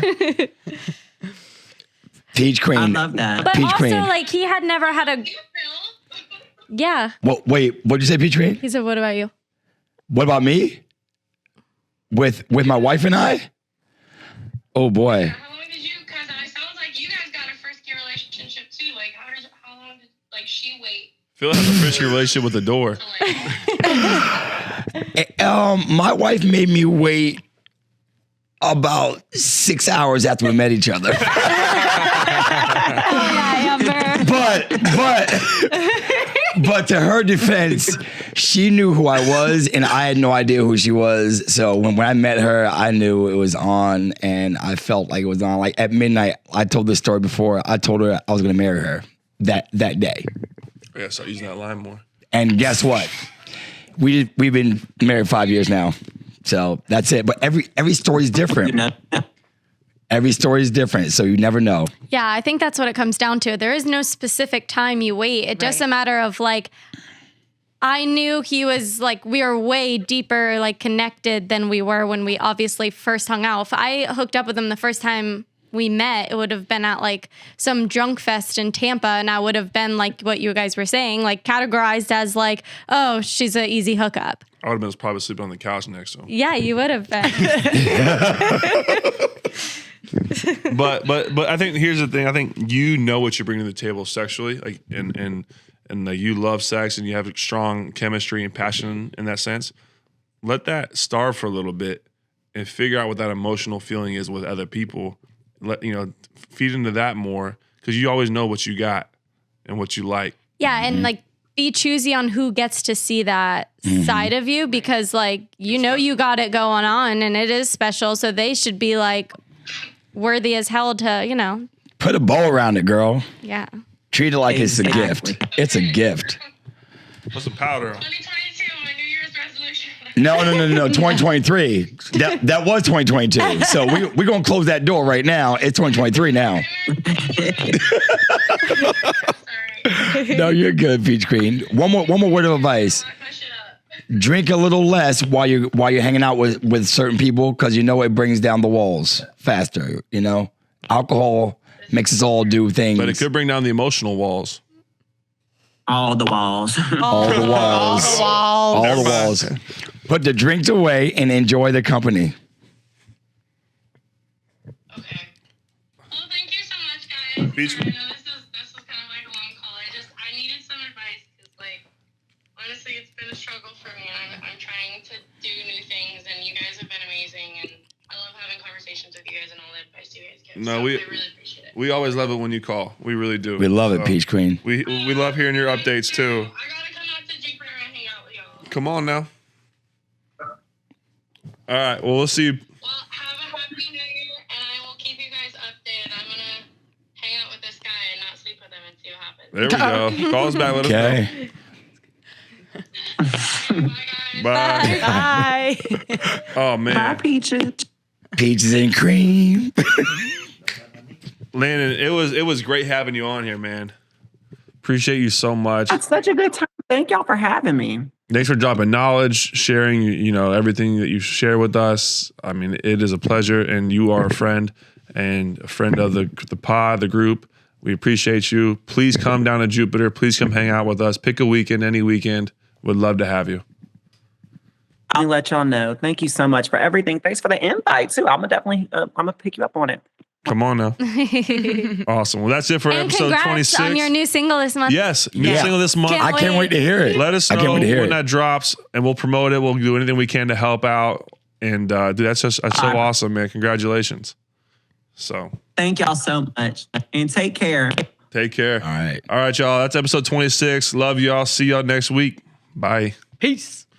[SPEAKER 4] Peach Queen.
[SPEAKER 2] I love that.
[SPEAKER 3] But
[SPEAKER 4] Peach
[SPEAKER 3] also,
[SPEAKER 4] Queen.
[SPEAKER 3] like, he had never had a...
[SPEAKER 7] You feel?
[SPEAKER 3] Yeah.
[SPEAKER 4] Well, wait, what'd you say, Peach Queen?
[SPEAKER 3] He said, what about you?
[SPEAKER 4] What about me? With my wife and I? Oh boy.
[SPEAKER 7] How long did you? Because it sounds like you guys got a frisky relationship too. Like, how long did like she wait?
[SPEAKER 1] Phil has a frisky relationship with the door.
[SPEAKER 7] To, like,
[SPEAKER 4] My wife made me wait about 6 hours after we met each other. But to her defense, she knew who I was and I had no idea who she was. So when I met her, I knew it was on and I felt like it was on. Like at midnight, I told this story before. I told her I was going to marry her that day.
[SPEAKER 1] Yeah, start using that line more.
[SPEAKER 4] And guess what? We've been married 5 years now. So that's it. But every story is different. Every story is different, so you never know.
[SPEAKER 3] Yeah, I think that's what it comes down to. There is no specific time you wait. It's just a matter of, like, I knew he was, like, we were way deeper, like, connected than we were when we obviously first hung out. If I hooked up with him the first time we met, it would have been at, like, some drunk fest in Tampa, and I would have been, like, what you guys were saying, like, categorized as, like, oh, she's an easy hookup.
[SPEAKER 1] I would have been probably sleeping on the couch next to him.
[SPEAKER 3] Yeah, you would have been.
[SPEAKER 1] But I think here's the thing. I think you know what you're bringing to the table sexually, like and you love sex and you have strong chemistry and passion in that sense. Let that starve for a little bit and figure out what that emotional feeling is with other people. Feed into that more because you always know what you got and what you like.
[SPEAKER 3] Yeah, and like be choosy on who gets to see that side of you because like you got it going on and it is special, so they should be like worthy as hell to,
[SPEAKER 4] Put a bow around it, girl.
[SPEAKER 3] Yeah.
[SPEAKER 4] Treat it like it's a
[SPEAKER 2] Exactly.
[SPEAKER 4] gift. It's a gift.
[SPEAKER 1] Put some powder on.
[SPEAKER 7] 2022, my New Year's resolution.
[SPEAKER 4] No, 2023. That was 2022. So we're gonna close that door right now. It's 2023 now.
[SPEAKER 7] Sorry.
[SPEAKER 4] No, you're good, Peach Queen. One more word of advice.
[SPEAKER 7] Lock my shit up.
[SPEAKER 4] Drink a little less while you're hanging out with certain people, because you know it brings down the walls faster. You know, alcohol makes us all do things.
[SPEAKER 1] But it could bring down the emotional walls.
[SPEAKER 2] All the walls.
[SPEAKER 4] all the walls. All the walls. Put the drinks away and enjoy the company.
[SPEAKER 7] Okay. Well, thank you so much, guys.
[SPEAKER 1] Peach-
[SPEAKER 7] I know this was kind of like a long call. I needed some advice because, like, honestly, it's been a struggle for me. I'm trying to do new things, and you guys have been amazing, and I love having conversations with you guys and all the advice you guys give.
[SPEAKER 1] No,
[SPEAKER 7] I really appreciate it.
[SPEAKER 1] We always love it when you call. We really do.
[SPEAKER 4] We love it, Peach Queen.
[SPEAKER 1] We love hearing your updates too.
[SPEAKER 7] I gotta come out to Jupiter and hang out with y'all.
[SPEAKER 1] Come on now. All right. Well, we'll see you.
[SPEAKER 7] Well, have a happy new year, and I will keep you guys updated. I'm gonna hang out with this guy and not sleep with him and see what happens.
[SPEAKER 1] There we go. Call us back. Let us know.
[SPEAKER 4] Okay.
[SPEAKER 7] Bye, guys.
[SPEAKER 5] Bye.
[SPEAKER 1] Oh
[SPEAKER 2] Bye,
[SPEAKER 1] man,
[SPEAKER 2] Peaches.
[SPEAKER 4] Peaches and cream.
[SPEAKER 1] Landon, it was great having you on here, man. Appreciate you so much.
[SPEAKER 2] That's such a good time. Thank y'all for having me.
[SPEAKER 1] Thanks for dropping knowledge, sharing, everything that you share with us. I mean, it is a pleasure, and you are a friend and a friend of the pod, the group. We appreciate you. Please come down to Jupiter. Please come hang out with us. Pick a weekend, any weekend. Would love to have you.
[SPEAKER 2] I'll let y'all know. Thank you so much for everything. Thanks for the invite too. I'm gonna pick you up on it.
[SPEAKER 1] Come on now. Awesome. Well, that's it for
[SPEAKER 3] And
[SPEAKER 1] episode
[SPEAKER 3] congrats
[SPEAKER 1] 26.
[SPEAKER 3] on your new single this month.
[SPEAKER 1] Yes, new
[SPEAKER 4] Yeah.
[SPEAKER 1] single this month.
[SPEAKER 3] Can't
[SPEAKER 4] I can't wait to hear it.
[SPEAKER 1] Let us
[SPEAKER 4] I
[SPEAKER 1] know
[SPEAKER 4] can't wait to hear
[SPEAKER 1] when
[SPEAKER 4] it.
[SPEAKER 1] that drops, and we'll promote it. We'll do anything we can to help out. And dude, that's so awesome, man. Congratulations. So
[SPEAKER 2] Thank y'all so much. And take care.
[SPEAKER 1] take care.
[SPEAKER 4] All right.
[SPEAKER 1] All right, y'all. That's episode 26. Love y'all. See y'all next week. Bye.
[SPEAKER 5] Peace.